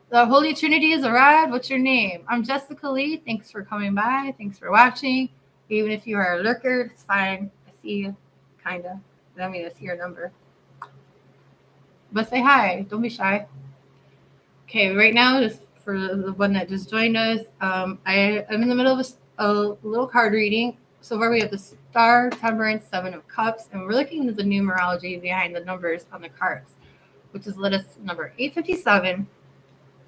The Holy Trinity has arrived. What's your name? I'm Jessica Lee. Thanks for coming by. Thanks for watching. Even if you are a lurker, it's fine. I see you, kind of. I mean, I see your number. But say hi. Don't be shy. Okay, right now, just for the one that just joined us, I'm in the middle of a little card reading. So far, we have the Star, Temperance, 7 of Cups, and we're looking at the numerology behind the numbers on the cards, which has led us to number 857.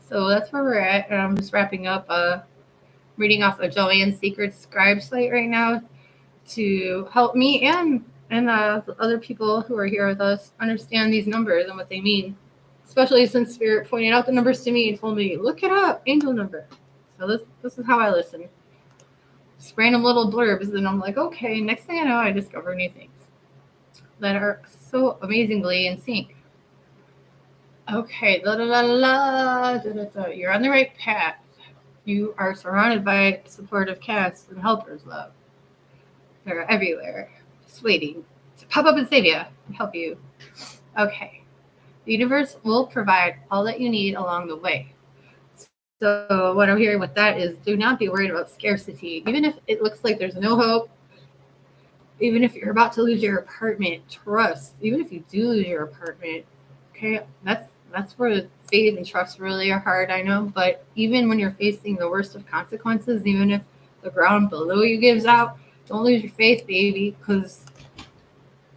So that's where we're at, and I'm just wrapping up reading off of Joanne's Secret Scribe site right now to help me and the other people who are here with us understand these numbers and what they mean, especially since Spirit pointed out the numbers to me and told me, look it up, angel number. So this is how I listen. Just random little blurbs, and I'm like, okay, next thing I know, I discover new things that are so amazingly in sync. Okay, you're on the right path. You are surrounded by supportive cats and helpers, love. They're everywhere, just waiting to pop up and save you and help you. Okay. The universe will provide all that you need along the way. So what I'm hearing with that is do not be worried about scarcity. Even if it looks like there's no hope, even if you're about to lose your apartment, trust. Even if you do lose your apartment, okay, that's where faith and trust really are hard, I know. But even when you're facing the worst of consequences, even if the ground below you gives out, don't lose your faith, baby. Because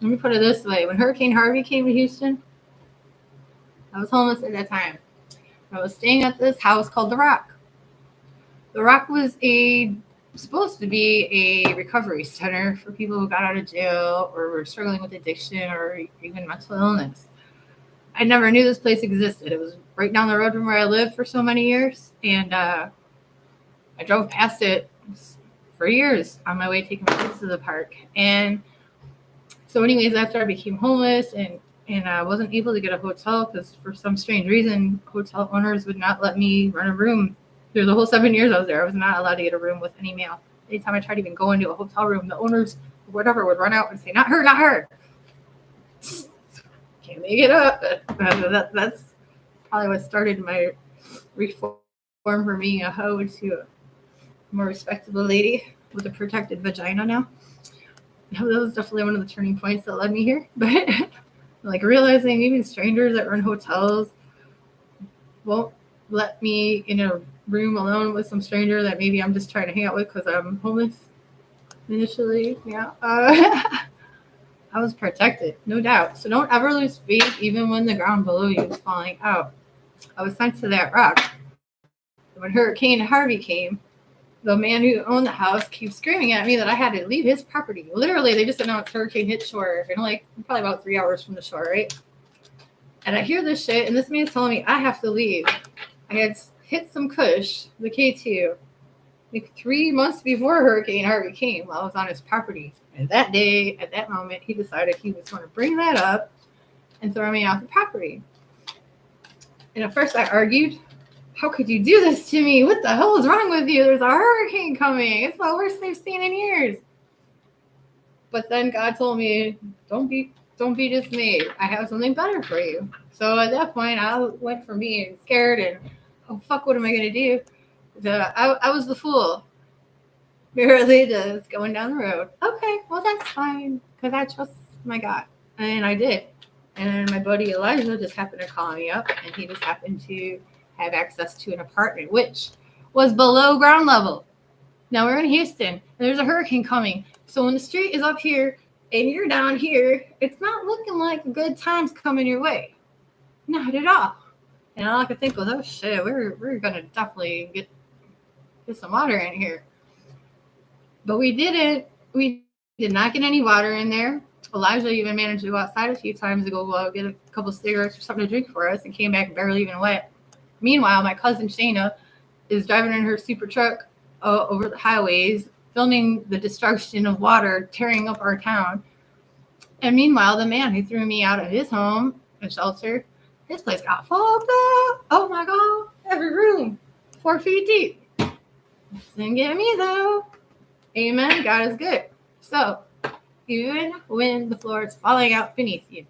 let me put it this way: when Hurricane Harvey came to Houston, I was homeless at that time. I was staying at this house called The Rock. The Rock was supposed to be a recovery center for people who got out of jail or were struggling with addiction or even mental illness. I never knew this place existed. It was right down the road from where I lived for so many years, and I drove past it for years on my way taking my kids to the park. And so anyways, after I became homeless and I wasn't able to get a hotel because for some strange reason, hotel owners would not let me rent a room. Through the whole 7 years I was there, I was not allowed to get a room with any male. Anytime I tried to even go into a hotel room, the owners, whatever, would run out and say, not her, not her. Can't make it up. That's probably what started my reform from being a hoe to a more respectable lady with a protected vagina now. That was definitely one of the turning points that led me here. But like realizing even strangers that run hotels won't let me in a room alone with some stranger that maybe I'm just trying to hang out with because I'm homeless initially. Yeah. I was protected, no doubt. So don't ever lose faith even when the ground below you is falling out. I was sent to that rock. When Hurricane Harvey came, the man who owned the house keeps screaming at me that I had to leave his property. Literally, they just announced hurricane hit shore, and like probably about 3 hours from the shore, right? And I hear this shit, and this man's telling me I have to leave. I had hit some kush, the K2, like 3 months before Hurricane Harvey came while I was on his property. And that day, at that moment, he decided he was going to bring that up and throw me off the property. And at first I argued, how could you do this to me? What the hell is wrong with you? There's a hurricane coming. It's the worst they've seen in years. But then God told me, don't be dismayed. I have something better for you. So at that point, I went from being scared and, oh, fuck, what am I going to do? I was the fool. Barely just going down the road. Okay, well, that's fine because I trust my God. And I did. And my buddy Elijah just happened to call me up, and he just happened to have access to an apartment, which was below ground level. Now we're in Houston, and there's a hurricane coming. So when the street is up here and you're down here, it's not looking like good times coming your way. Not at all. And all I could think was, oh shit, we're going to definitely get some water in here. But we didn't. We did not get any water in there. Elijah even managed to go outside a few times to go get a couple of cigarettes or something to drink for us and came back barely even wet. Meanwhile, my cousin Shayna is driving in her super truck over the highways, filming the destruction of water tearing up our town. And meanwhile, the man who threw me out of his home and shelter, his place got fogged up. Oh my God, every room, 4 feet deep. Didn't get me though. Amen. God is good. So, even when the floor is falling out beneath you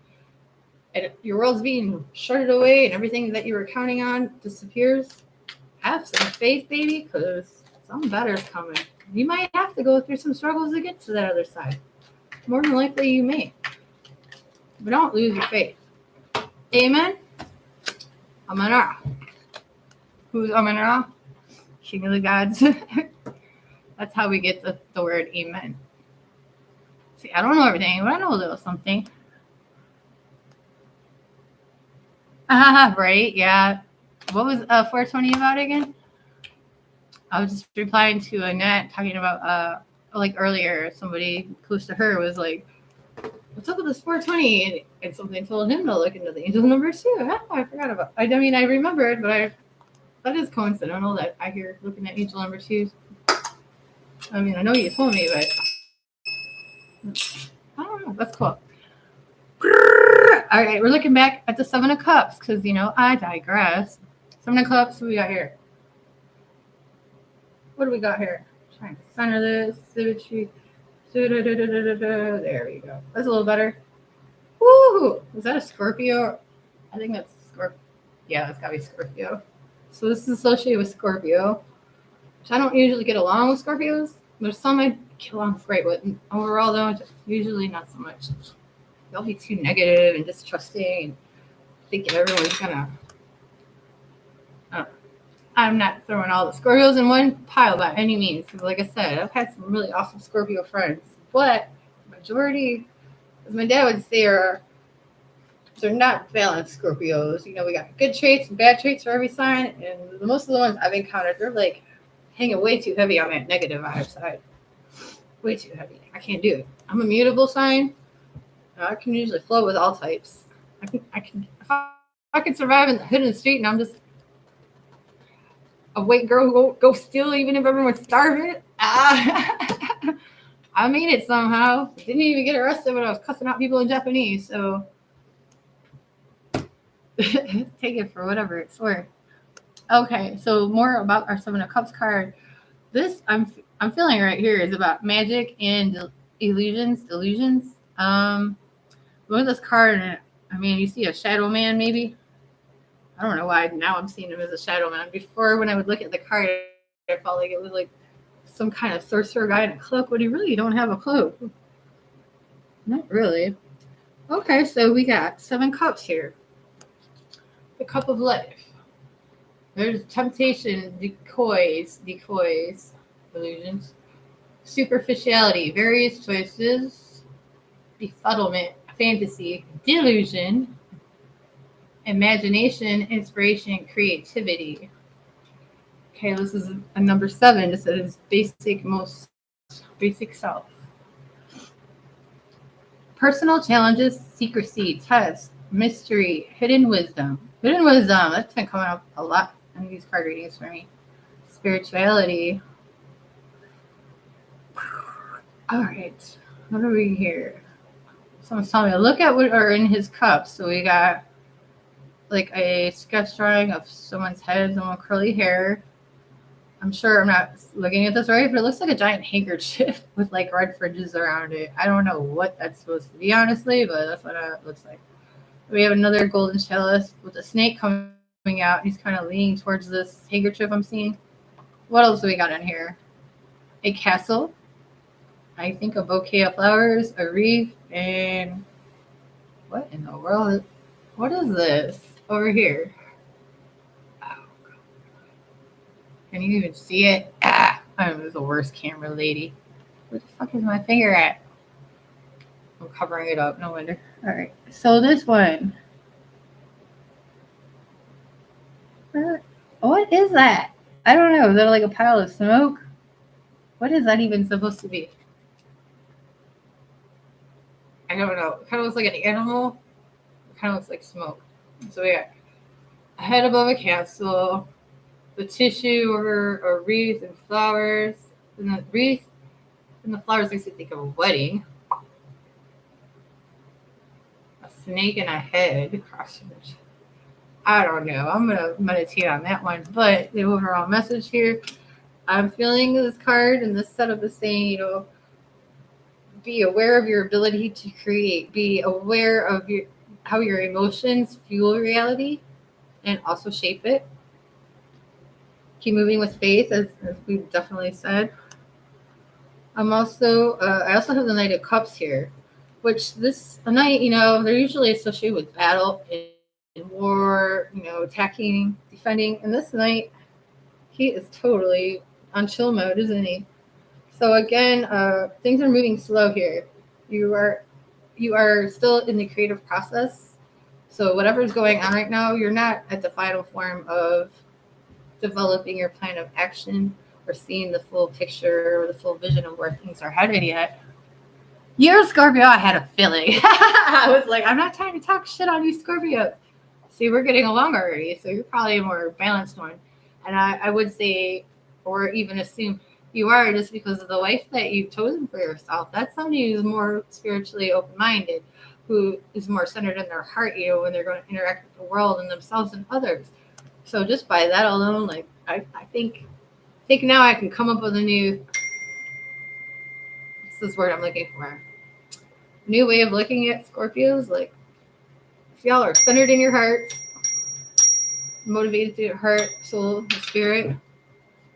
and your world's being shredded away and everything that you were counting on disappears, have some faith, baby, because something better is coming. You might have to go through some struggles to get to that other side. More than likely, you may. But don't lose your faith. Amen. Amen. Who's Amen? King of the gods. That's how we get the word amen. See, I don't know everything, but I know a little something. Right, yeah. What was 420 about again? I was just replying to Annette talking about, like earlier, somebody close to her was like, what's up with this 420? And something told him to look into the angel number 2. I forgot about it. I mean, I remembered, but that is coincidental that I hear looking at angel number 2. I mean, I know you told me, but I don't know. That's cool. All right, we're looking back at the 7 of Cups because, I digress. 7 of Cups, what we got here? What do we got here? Trying to center this. Symmetry. There we go. That's a little better. Woo! Is that a Scorpio? I think that's Scorpio. Yeah, that's got to be Scorpio. So this is associated with Scorpio. Which I don't usually get along with Scorpios. There's some I get along great with. And overall, though, usually not so much. They'll be too negative and distrusting and thinking everyone's gonna. I'm not throwing all the Scorpios in one pile by any means. Because like I said, I've had some really awesome Scorpio friends. But the majority, as my dad would say, they're not balanced Scorpios. We got good traits and bad traits for every sign. And most of the ones I've encountered, they're like hanging way too heavy on that negative vibe side. Way too heavy. I can't do it. I'm a mutable sign. I can usually flow with all types. If I can survive in the hood of the street and I'm just a white girl who won't go steal even if everyone's starving. I made it somehow. Didn't even get arrested when I was cussing out people in Japanese. So take it for whatever it's worth. Okay, so more about our Seven of Cups card. This I'm feeling right here is about magic and delusions. With this card, I mean, you see a shadow man, maybe. I don't know why now I'm seeing him as a shadow man. Before, when I would look at the card, I felt like it was like some kind of sorcerer guy in a cloak, but he really don't have a cloak. Not really. Okay, so we got 7 cups here. The cup of life. There's temptation, decoys, illusions, superficiality, various choices, befuddlement, fantasy, delusion, imagination, inspiration, creativity. Okay, this is a number 7. This is most basic self. Personal challenges, secrecy, test, mystery, hidden wisdom. Hidden wisdom, that's been coming up a lot in these card readings for me. Spirituality. All right, what are we here? Someone's telling me, look at what are in his cups. So we got like a sketch drawing of someone's head, someone with curly hair. I'm sure I'm not looking at this right, but it looks like a giant handkerchief with like red fringes around it. I don't know what that's supposed to be, honestly, but that's what it looks like. We have another golden chalice with a snake coming out. He's kind of leaning towards this handkerchief I'm seeing. What else do we got in here? A castle. I think a bouquet of flowers, a wreath, and what in the world? What is this over here? Can you even see it? I'm the worst camera lady. Where the fuck is my finger at? I'm covering it up, no wonder. Alright, so this one. What is that? I don't know. Is that like a pile of smoke? What is that even supposed to be? I don't know. It kind of looks like an animal. It kind of looks like smoke. So we got a head above a castle. The tissue or a wreath and flowers. And the wreath and the flowers makes you think of a wedding. A snake and a head across the bridge. I don't know. I'm going to meditate on that one. But the overall message here, I'm feeling this card and this setup is saying, be aware of your ability to create. Be aware of how your emotions fuel reality and also shape it. Keep moving with faith, as we've definitely said. I also have the Knight of Cups here, which the knight, they're usually associated with battle and war, attacking, defending. And this knight, he is totally on chill mode, isn't he? So again, things are moving slow here. You are still in the creative process. So whatever's going on right now, you're not at the final form of developing your plan of action or seeing the full picture or the full vision of where things are headed yet. You're Scorpio, I had a feeling. I was like, I'm not trying to talk shit on you, Scorpio. See, we're getting along already, so you're probably a more balanced one. And I would say, or even assume, you are just because of the life that you've chosen for yourself. That's somebody who's more spiritually open-minded, who is more centered in their heart, when they're going to interact with the world and themselves and others. So just by that alone, like I think now I can come up with a new, what's this word I'm looking for? New way of looking at Scorpios. Like, if y'all are centered in your heart, motivated through your heart, soul, and spirit,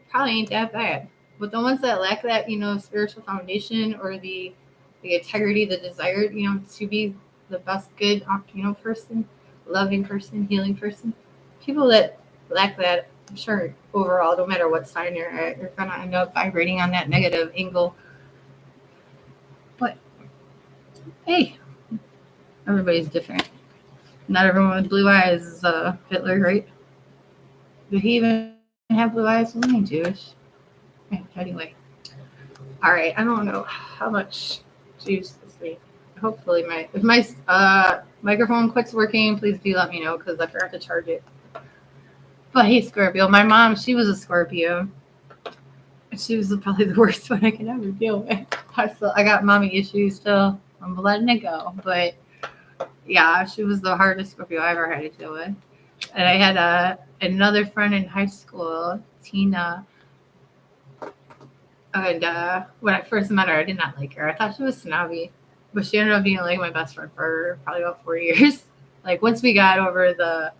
probably ain't that bad. But the ones that lack that, spiritual foundation or the integrity, the desire, to be the best good, person, loving person, healing person, people that lack that, I'm sure overall, no matter what sign you're at, you're going to end up vibrating on that negative angle. But, hey, everybody's different. Not everyone with blue eyes is Hitler, right? Did he even have blue eyes? He ain't Jewish. Anyway, all right. I don't know how much juice this week. Hopefully, if my microphone quits working, please do let me know because I forgot to charge it. But hey, Scorpio. My mom, she was a Scorpio. She was probably the worst one I could ever deal with. I got mommy issues still. I'm letting it go. But yeah, she was the hardest Scorpio I ever had to deal with. And I had another friend in high school, Tina. And when I first met her, I did not like her. I thought she was snobby. But she ended up being like my best friend for probably about 4 years. Like once we got over the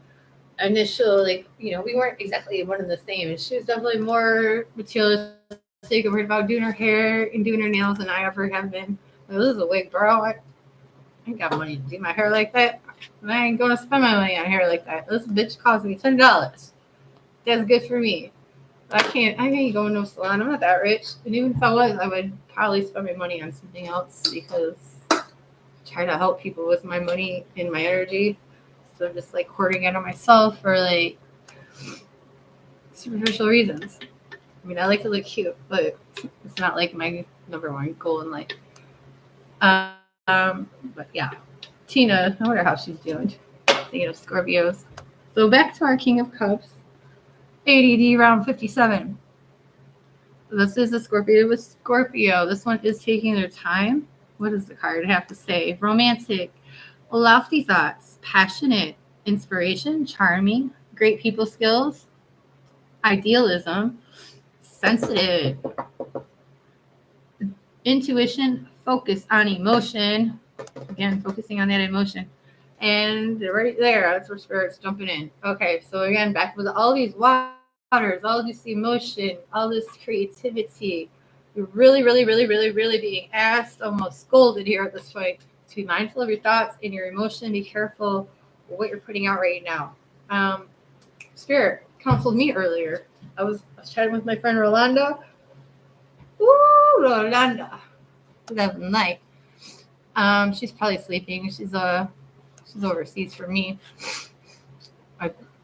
initial, like, we weren't exactly one and the same. And she was definitely more materialistic and worried about doing her hair and doing her nails than I ever have been. Like, this is a wig, bro. I ain't got money to do my hair like that. And I ain't going to spend my money on hair like that. This bitch cost me $10. That's good for me. I ain't going to no salon. I'm not that rich. And even if I was, I would probably spend my money on something else because I try to help people with my money and my energy. So I'm just like hoarding it on myself for like superficial reasons. I mean, I like to look cute, but it's not like my number one goal in life. But yeah, Tina, I wonder how she's doing. Scorpios. So back to our King of Cups. ADD round 57. This is a Scorpio with Scorpio. This one is taking their time. What does the card have to say? Romantic, lofty thoughts, passionate, inspiration, charming, great people skills, idealism, sensitive, intuition, focus on emotion. Again, focusing on that emotion. And right there, that's where Spirit's jumping in. Okay, so again, back with all these waters, all this emotion, all this creativity. You're really, really, really, really, really being asked, almost scolded here at this point, to be mindful of your thoughts and your emotion. Be careful what you're putting out right now. Spirit counseled me earlier. I was chatting with my friend Rolanda. Ooh, Rolanda. That night. She's probably sleeping. She's overseas for me.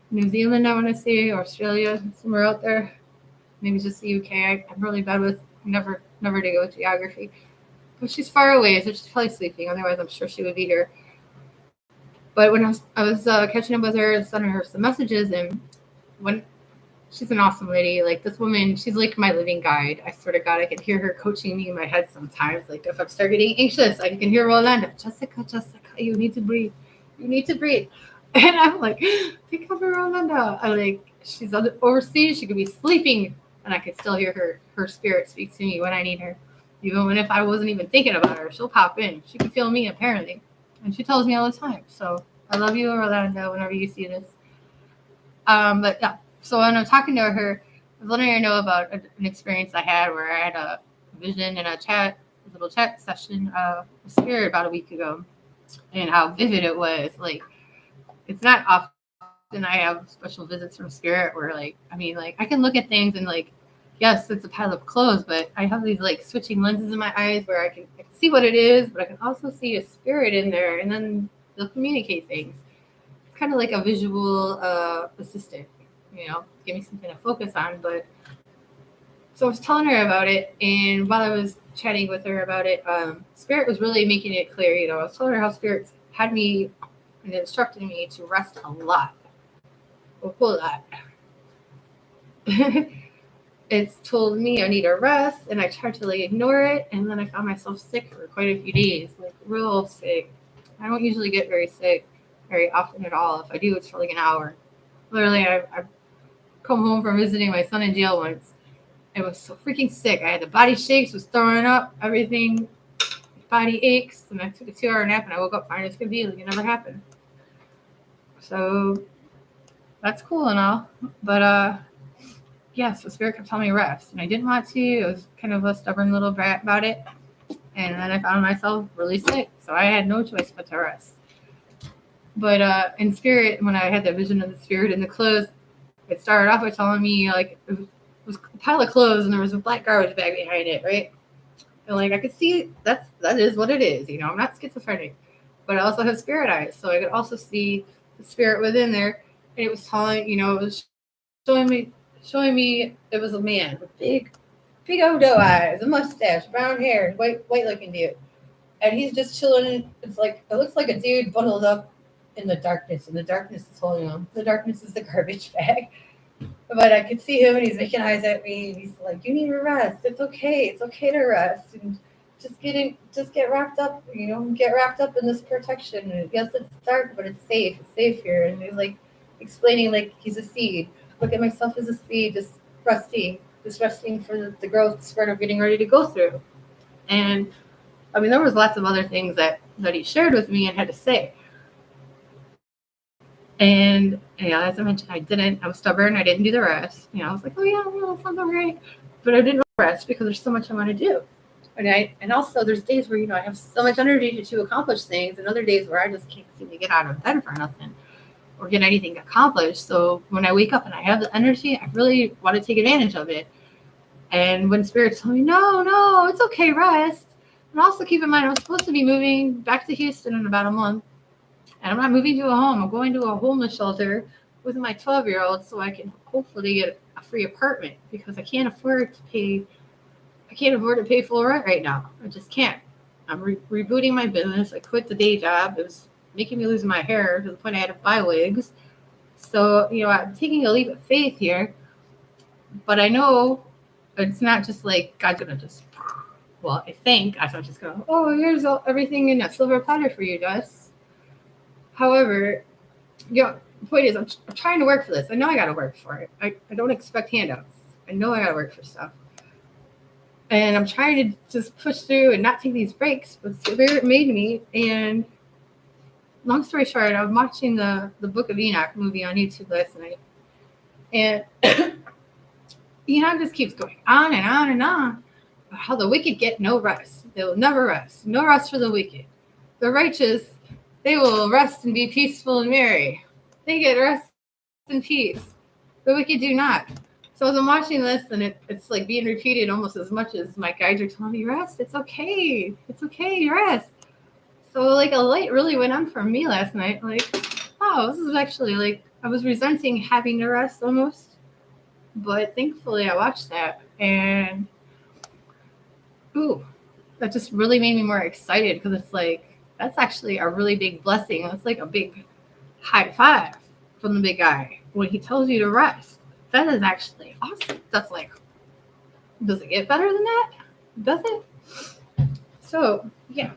New Zealand, I want to say, Australia, somewhere out there. Maybe just the UK. I'm really bad with never to go with geography. But she's far away, so she's probably sleeping. Otherwise, I'm sure she would be here. But when I was catching up with her and sending her some messages, and when she's an awesome lady. Like this woman, she's like my living guide. I swear to God, I can hear her coaching me in my head sometimes. Like if I'm start getting anxious, I can hear Rolanda, Jessica, you need to breathe. You need to breathe. And I'm like, pick up Rolanda. I'm like, she's overseas. She could be sleeping, and I could still hear her spirit speak to me when I need her. Even if I wasn't even thinking about her, she'll pop in. She can feel me apparently, and she tells me all the time. So I love you, Rolanda. Whenever you see this. But yeah. So when I'm talking to her, I was letting her know about an experience I had where I had a vision in a little chat session with Spirit about a week ago, and how vivid it was. Like, it's not often I have special visits from Spirit where, like, I can look at things and, like, yes, it's a pile of clothes, but I have these, like, switching lenses in my eyes where I can see what it is, but I can also see a spirit in there, and then they'll communicate things. It's kind of like a visual assistant. Give me something to focus on. But so I was telling her about it, and while I was chatting with her about it, Spirit was really making it clear. I was telling her how Spirit had me and instructed me to rest a lot. A whole lot. It's told me I need a rest, and I tried to ignore it, and then I found myself sick for quite a few days, real sick. I don't usually get very sick very often at all. If I do, it's for an hour. Literally, I've come home from visiting my son in jail once. I was so freaking sick. I had the body shakes, was throwing up, everything, body aches, and I took a 2-hour nap, and I woke up fine as could be. It never happened. So that's cool and all, but so Spirit kept telling me rest, and I didn't want to. I was kind of a stubborn little brat about it, and then I found myself really sick, so I had no choice but to rest. But in Spirit, when I had that vision of the Spirit in the clothes, it started off by telling me it was a pile of clothes and there was a black garbage bag behind it, right? And I could see that is what it is. I'm not schizophrenic, but I also have spirit eyes, so I could also see the spirit within there. And it was telling, it was showing me it was a man with big big old doe eyes, a mustache, brown hair, white looking dude. And he's just chilling. It's like it looks like a dude bundled up in the darkness, and the darkness is holding him. The darkness is the garbage bag. But I could see him, and he's making eyes at me, and he's like, "You need to rest. It's okay. It's okay to rest, and just get wrapped up. Get wrapped up in this protection. And yes, it's dark, but it's safe. It's safe here." And he's like explaining like he's a seed. Look at myself as a seed, just resting for the growth spurt of getting ready to go through. And I mean, there was lots of other things that he shared with me and had to say. And as I mentioned, I was stubborn. I didn't do the rest. I was like, oh yeah, that sounds all right. But I didn't rest because there's so much I want to do. And also there's days where, I have so much energy to accomplish things, and other days where I just can't seem to get out of bed for nothing or get anything accomplished. So when I wake up and I have the energy, I really want to take advantage of it. And when spirits tell me, no, it's okay, rest. And also keep in mind, I'm supposed to be moving back to Houston in about a month. And I'm not moving to a home. I'm going to a homeless shelter with my 12-year-old so I can hopefully get a free apartment, because I can't afford to pay full rent right now. I just can't. I'm rebooting my business. I quit the day job. It was making me lose my hair to the point I had to buy wigs. So, I'm taking a leap of faith here. But I know it's not just like God's going to just, well, I think I'm not just going to, oh, here's everything in a silver platter for you, Jess. However, the point is, I'm trying to work for this. I know I got to work for it. I don't expect handouts. I know I got to work for stuff. And I'm trying to just push through and not take these breaks. But Spirit made me. And long story short, I was watching the Book of Enoch movie on YouTube last night. And Enoch just keeps going on and on and on about how the wicked get no rest. They will never rest. No rest for the wicked. The righteous, they will rest and be peaceful and merry. They get rest and peace. The wicked do not. So as I'm watching this, and it's like being repeated almost as much as my guides are telling me, rest. It's okay. It's okay. Rest. So like a light really went on for me last night. Like, oh, this is actually like, I was resenting having to rest almost. But thankfully I watched that, and that just really made me more excited, because it's like, that's actually a really big blessing. It's like a big high five from the big guy when he tells you to rest. That is actually awesome. That's like, does it get better than that? Does it? So, yeah.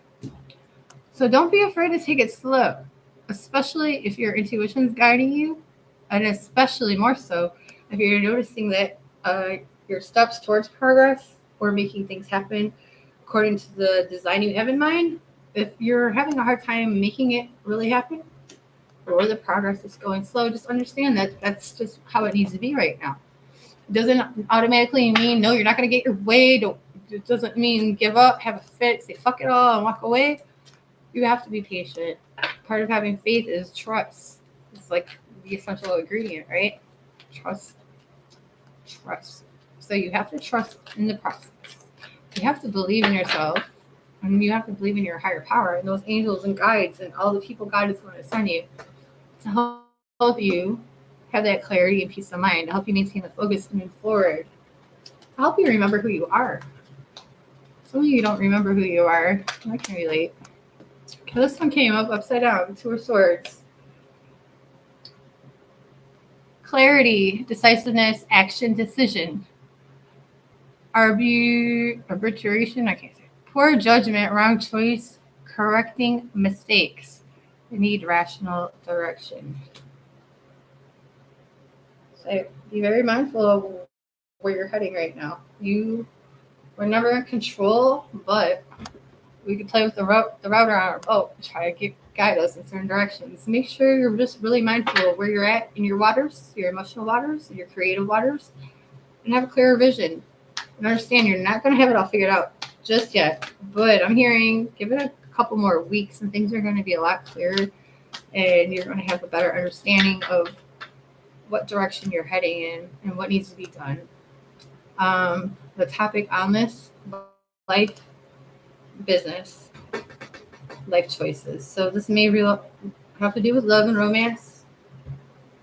So don't be afraid to take it slow, especially if your intuition's guiding you, and especially more so if you're noticing that your steps towards progress or making things happen according to the design you have in mind. If you're having a hard time making it really happen, or the progress is going slow, just understand that that's just how it needs to be right now. It doesn't automatically mean, no, you're not going to get your way. It doesn't mean give up, have a fit, say fuck it all, and walk away. You have to be patient. Part of having faith is trust. It's like the essential ingredient, right? Trust. So you have to trust in the process. You have to believe in yourself, and you have to believe in your higher power and those angels and guides and all the people God is going to send you to help you have that clarity and peace of mind, to help you maintain the focus and move forward, to help you remember who you are. Some of you don't remember who you are. I can relate. Okay, this one came up upside down, 2 of Swords. Clarity, decisiveness, action, decision. Arbitration, I can't say. Poor judgment, wrong choice, correcting mistakes. You need rational direction. So be very mindful of where you're heading right now. We're never in control, but we can play with the router on our boat, try to guide us in certain directions. Make sure you're just really mindful of where you're at in your waters, your emotional waters, your creative waters, and have a clearer vision. And understand you're not going to have it all figured out just yet, but I'm hearing give it a couple more weeks and things are going to be a lot clearer, and you're going to have a better understanding of what direction you're heading in and what needs to be done. The topic on this, life, business, life choices. So this may have to do with love and romance,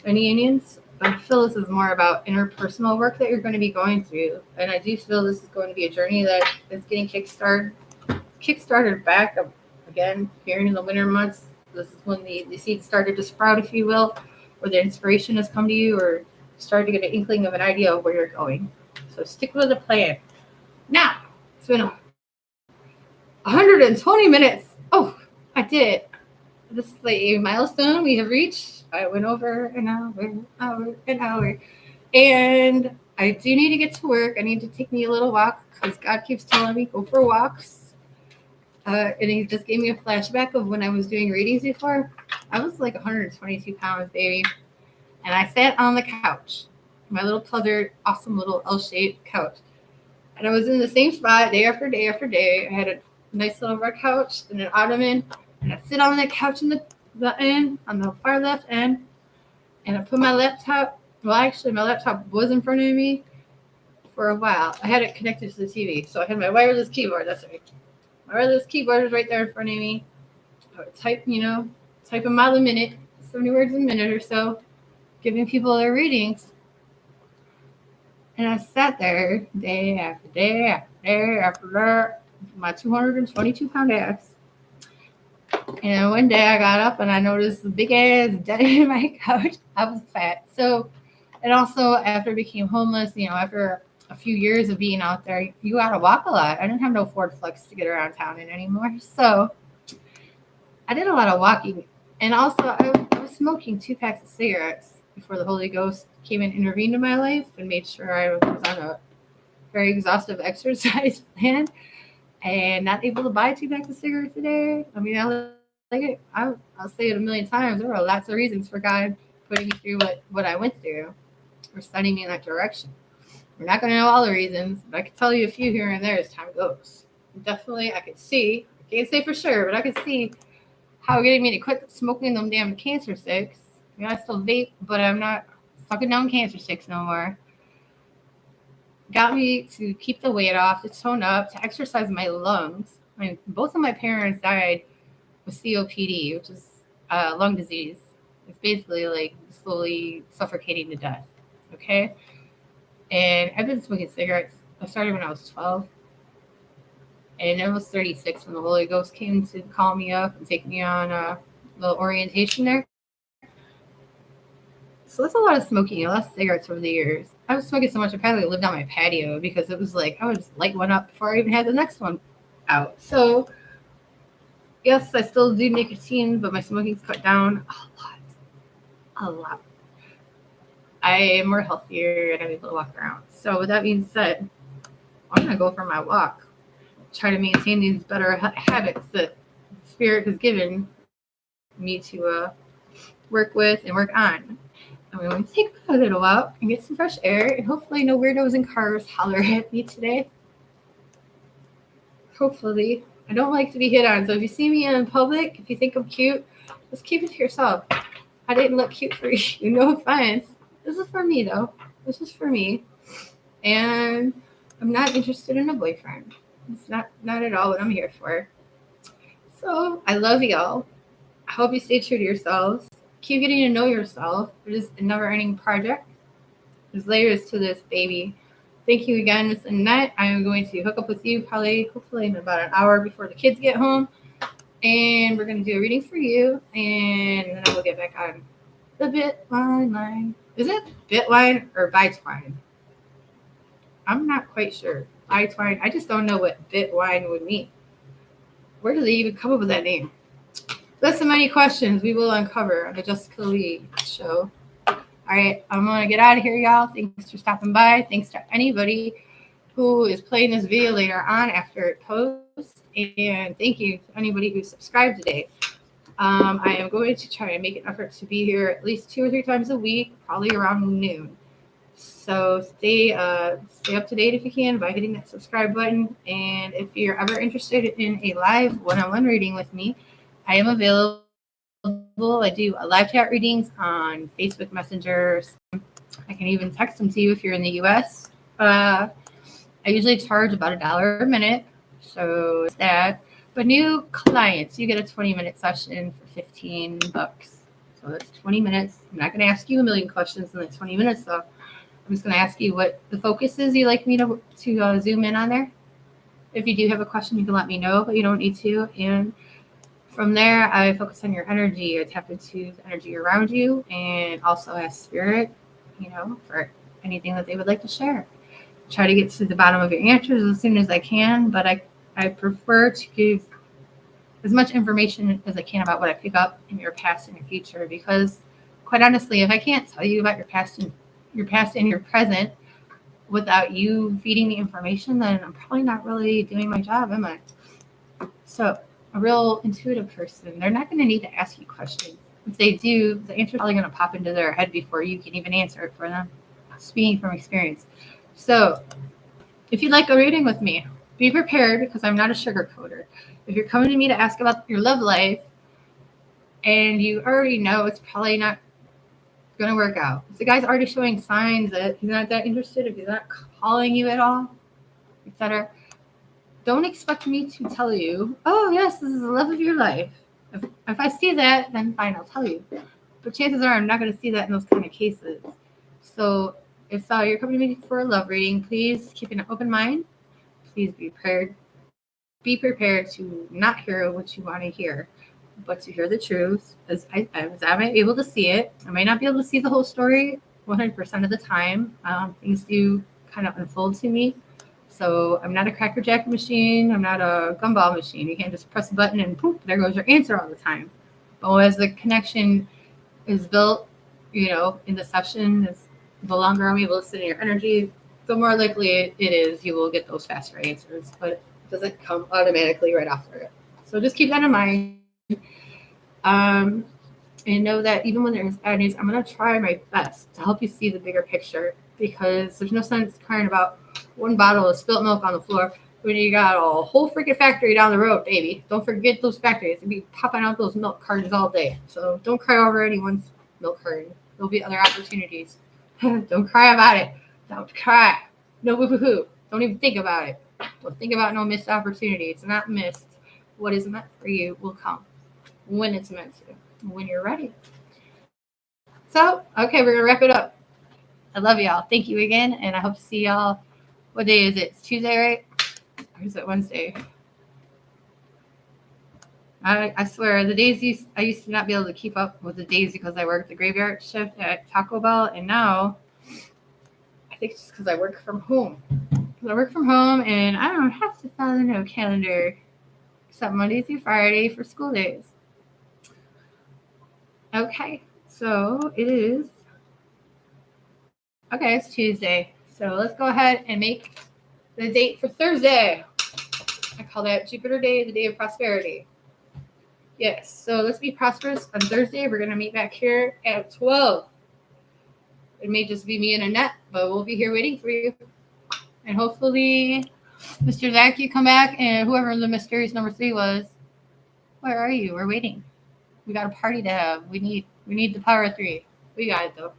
any unions, I feel this is more about interpersonal work that you're going to be going through. And I do feel this is going to be a journey that is getting kickstarted back up again here in the winter months. This is when the seeds started to sprout, if you will, or the inspiration has come to you, or started to get an inkling of an idea of where you're going. So stick with the plan. Now, it's been 120 minutes. Oh, I did it. This is a milestone we have reached. I went over an hour. And I do need to get to work. I need to take me a little walk because God keeps telling me go for walks. And he just gave me a flashback of when I was doing readings before. I was like 122 pounds, baby. And I sat on the couch, my little pleather, awesome little L-shaped couch. And I was in the same spot day after day after day. I had a nice little red couch and an ottoman. And I sit on the couch in the end, on the far left end. And I put my laptop. Well, actually, my laptop was in front of me for a while. I had it connected to the TV. So I had my wireless keyboard. That's right. My wireless keyboard is right there in front of me. I would type a mile a minute, 70 words a minute or so, giving people their readings. And I sat there day after day after day after day, my 222-pound ass. And one day I got up and I noticed the big ass dent in my couch. I was fat. So, and also after I became homeless, after a few years of being out there, you got to walk a lot. I didn't have no Ford Flex to get around town in anymore. So I did a lot of walking. And also I was smoking 2 packs of cigarettes before the Holy Ghost came and intervened in my life and made sure I was on a very exhaustive exercise plan and not able to buy 2 packs of cigarettes a day. I mean, I'll say it a million times. There were lots of reasons for God putting me through what I went through or sending me in that direction. We're not going to know all the reasons, but I can tell you a few here and there as time goes. Definitely, I can't say for sure, but I could see how getting me to quit smoking them damn cancer sticks. I still vape, but I'm not sucking down cancer sticks no more. Got me to keep the weight off, to tone up, to exercise my lungs. I mean, both of my parents died with COPD, which is lung disease. It's basically like slowly suffocating to death. Okay? And I've been smoking cigarettes. I started when I was 12. And I was 36 when the Holy Ghost came to call me up and take me on a little orientation there. So that's a lot of smoking, a lot of cigarettes over the years. I was smoking so much I probably lived on my patio because it was like I would just light one up before I even had the next one out. So yes, I still do nicotine, but my smoking's cut down a lot. I am more healthier and I'm able to walk around. So with that being said, I'm gonna go for my walk. Try to maintain these better habits that the Spirit has given me to work with and work on. I'm going to take a little walk and get some fresh air, and hopefully no weirdos in cars holler at me today. Hopefully. I don't like to be hit on, so if you see me in public, if you think I'm cute, just keep it to yourself. I didn't look cute for you, no offense. This is for me, though. This is for me. And I'm not interested in a boyfriend. It's not at all what I'm here for. So I love y'all. I hope you stay true to yourselves. Keep getting to know yourself. It is a never-ending project. There's layers to this, baby. Thank you again, Miss Annette. I am going to hook up with you hopefully in about an hour before the kids get home. And we're going to do a reading for you. And then I will get back on the Bitline line. Is it Bitline or Bitwine? I'm not quite sure. Bitwine. I just don't know what Bitwine would mean. Where did they even come up with that name? That's so many questions we will uncover on the Jessica Lee show. All right, I'm going to get out of here, y'all. Thanks for stopping by. Thanks to anybody who is playing this video later on after it posts. And thank you to anybody who subscribed today. I am going to try and make an effort to be here at least 2 or 3 times a week, probably around noon. So stay up to date if you can by hitting that subscribe button. And if you're ever interested in a live one-on-one reading with me, I am available. I do live chat readings on Facebook Messenger. I can even text them to you if you're in the U.S. I usually charge about $1 a minute, so that. But new clients, you get a 20-minute session for $15. So that's 20 minutes. I'm not going to ask you a million questions in that 20 minutes, though. I'm just going to ask you what the focus is you'd like me to zoom in on there. If you do have a question, you can let me know, but you don't need to. And from there, I focus on your energy. I tap into the energy around you and also ask spirit, for anything that they would like to share. Try to get to the bottom of your answers as soon as I can, but I prefer to give as much information as I can about what I pick up in your past and your future, because quite honestly, if I can't tell you about your past and your present without you feeding me information, then I'm probably not really doing my job, am I? So a real intuitive person, they're not going to need to ask you questions. If they do, the answer is probably going to pop into their head before you can even answer it for them. Speaking from experience. So if you'd like a reading with me, be prepared, because I'm not a sugarcoater. If you're coming to me to ask about your love life and you already know it's probably not going to work out, if the guy's already showing signs that he's not that interested, if he's not calling you at all, etc., don't expect me to tell you, oh, yes, this is the love of your life. If I see that, then fine, I'll tell you. But chances are I'm not going to see that in those kind of cases. So if you're coming to me for a love reading, please keep an open mind. Please be prepared. Be prepared to not hear what you want to hear, but to hear the truth. As I might be able to see it. I might not be able to see the whole story 100% of the time. Things do kind of unfold to me. So I'm not a Cracker Jack machine. I'm not a gumball machine. You can't just press a button and poof, there goes your answer all the time. But as the connection is built, in the session, the longer I'm able to sit in your energy, the more likely it is you will get those faster answers. But it doesn't come automatically right after it. So just keep that in mind. And know that even when there's bad news, I'm going to try my best to help you see the bigger picture, because there's no sense crying about one bottle of spilt milk on the floor when you got a whole freaking factory down the road, baby. Don't forget those factories. They'll be popping out those milk cartons all day. So don't cry over anyone's milk carton. There'll be other opportunities. Don't cry about it. Don't cry. No boo-hoo-hoo. Don't even think about it. Don't think about no missed opportunity. It's not missed. What is meant for you will come when it's meant to, when you're ready. So, okay, we're going to wrap it up. I love y'all. Thank you again, and I hope to see y'all. What day is it? It's Tuesday, right? Or is it Wednesday? I swear, the days I used to not be able to keep up with the days because I worked the graveyard shift at Taco Bell, and now I think it's just because I work from home. I work from home, and I don't have to follow no calendar except Monday through Friday for school days. Okay, so it is. Okay, it's Tuesday. So let's go ahead and make the date for Thursday. I call that Jupiter Day, the day of prosperity. Yes, so let's be prosperous on Thursday. We're going to meet back here at 12. It may just be me and Annette, but we'll be here waiting for you. And hopefully, Mr. Zach, you come back, and whoever the mysterious number 3 was, where are you? We're waiting. We got a party to have. We need the power of 3. We got it, though.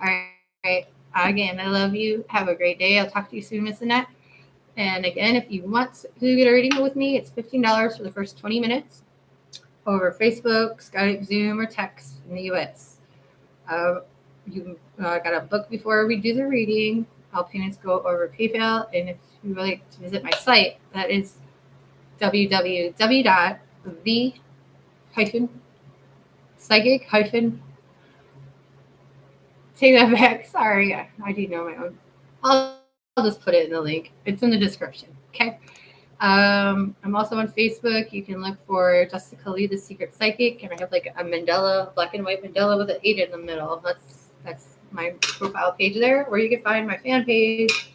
All right. Again, I love you. Have a great day. I'll talk to you soon, Miss Annette. And again, if you want to get a reading with me, it's $15 for the first 20 minutes over Facebook, Skype, Zoom, or text in the U.S. You got to book before we do the reading. All payments go over PayPal. And if you would like to visit my site, that is www.the-psychic- Take that back. Sorry, I do know my own. I'll just put it in the link. It's in the description. Okay. I'm also on Facebook. You can look for Jessica Lee, the Secret Psychic, and I have like a mandala, black and white mandala with an 8 in the middle. That's my profile page there, where you can find my fan page,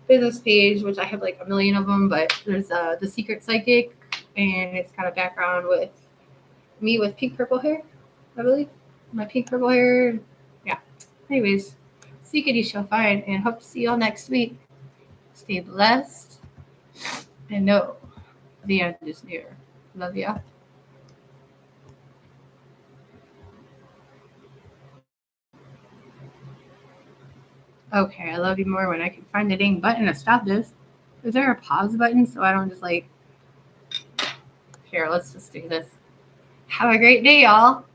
business page, which I have like a million of them. But there's the Secret Psychic, and it's got a background with me with pink purple hair. I believe my pink purple hair. Anyways, seek it, you shall find, and hope to see y'all next week. Stay blessed, and know the end is near. Love ya. Okay, I love you more when I can find the dang button to stop this. Is there a pause button so I don't just here, let's just do this. Have a great day, y'all.